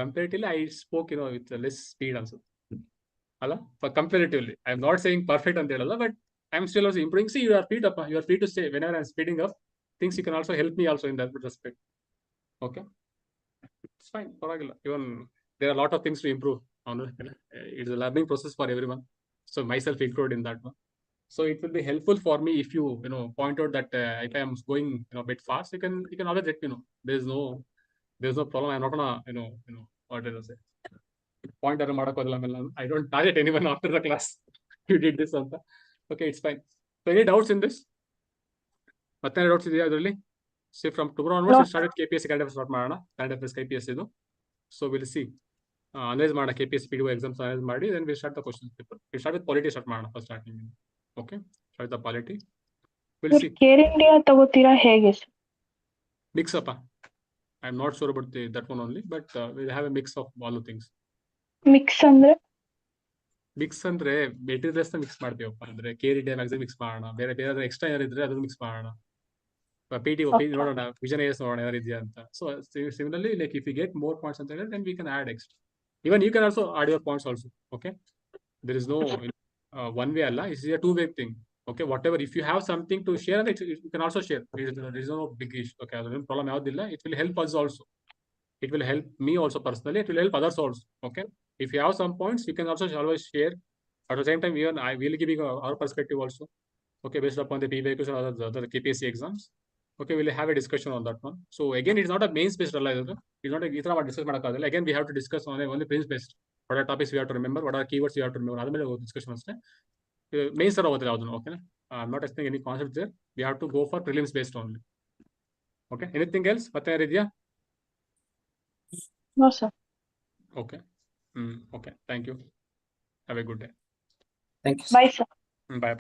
Comparatively I spoke, with less speed also. ಅಲ್ಲ? For comparatively. I'm not saying perfect ಅಂತ ಹೇಳಲ್ಲ, but I'm still also improving. See, you are free to say whenever I'm speeding up, things you can also help me also in that respect. Okay. It's fine. Even there are a lot of things to improve on. It's a learning process for everyone. So myself included in that one. So it will be helpful for me if you point out that if I am going a bit fast, you can always let me know. There's no problem. I'm not gonna what did I say? Point I don't target anyone after the class. You did this on the. Okay, it's fine. So any doubts in this? ಮತ್ತೆ doubts ಇದೆಯಾ ಅದರಲ್ಲಿ? See, from tomorrow onwards, we started KPSC kind of start ಮಾಡೋಣ. Kind of KPSC ಇದು. So we'll see. Analyze ಮಾಡೋಣ KPSC PDO exams analyze ಮಾಡಿ, then we start the question paper. We start with polity start ಮಾಡೋಣ first starting. Okay, start the polity. We'll see. Care India ತಗೋತೀರಾ ಹೇಗೆ? Mix up. I'm not sure about that one only, but we'll have a mix of all the things. Mix ಅಂದ್ರೆ materials mix ಮಾಡ್ತೀವಪ್ಪ. ಅಂದ್ರೆ care India maximum mix ಮಾಡೋಣ, ಬೇರೆ extra ಏನಾರು ಇದ್ರೆ ಅದನ್ನು ಮಿಕ್ಸ್ ಮಾಡೋಣ. PTO ನೋಡೋಣ, Vijayanagar ನೋಡೋಣ ಏನಾರು ಇದೆಯಾ ಅಂತ. So similarly, like if you get more points ಅಂತ ಹೇಳಿದ್ರೆ, then we can add extra. Even you can also add your points also. Okay, there is no one way ಅಲ್ಲ, it's a two-way thing. Okay, whatever, if you have something to share, you can also share. There is no big issue. Okay, ಅದೇನು problem ಯಾವುದಿಲ್ಲ. It will help us also. It will help me also personally. It will help others also. Okay, if you have some points, you can also always share. At the same time, even I will give you our perspective also. Okay, based upon the PVQs or the KPSC exams. Okay, we'll have a discussion on that one. So again, it's not a mains based analysis. It's not a discuss ಮಾಡಕ್ಕಾಗಲ್ಲ. Again, we have to discuss only prints based. What are topics we have to remember? What are keywords we have to remember? ಅದಮೇಲೆ discussion ಅಷ್ಟೇ. Mains ತರ ಓದಿಲ್ಲ ಅದನ್ನು. Okay, I'm not explaining any concepts there. We have to go for prelims based only. Okay, anything else? ಮತ್ತೆ ಯಾರಿದೆಯಾ? No sir. Okay. Okay, thank you. Have a good day. Thank you. Bye sir. Bye.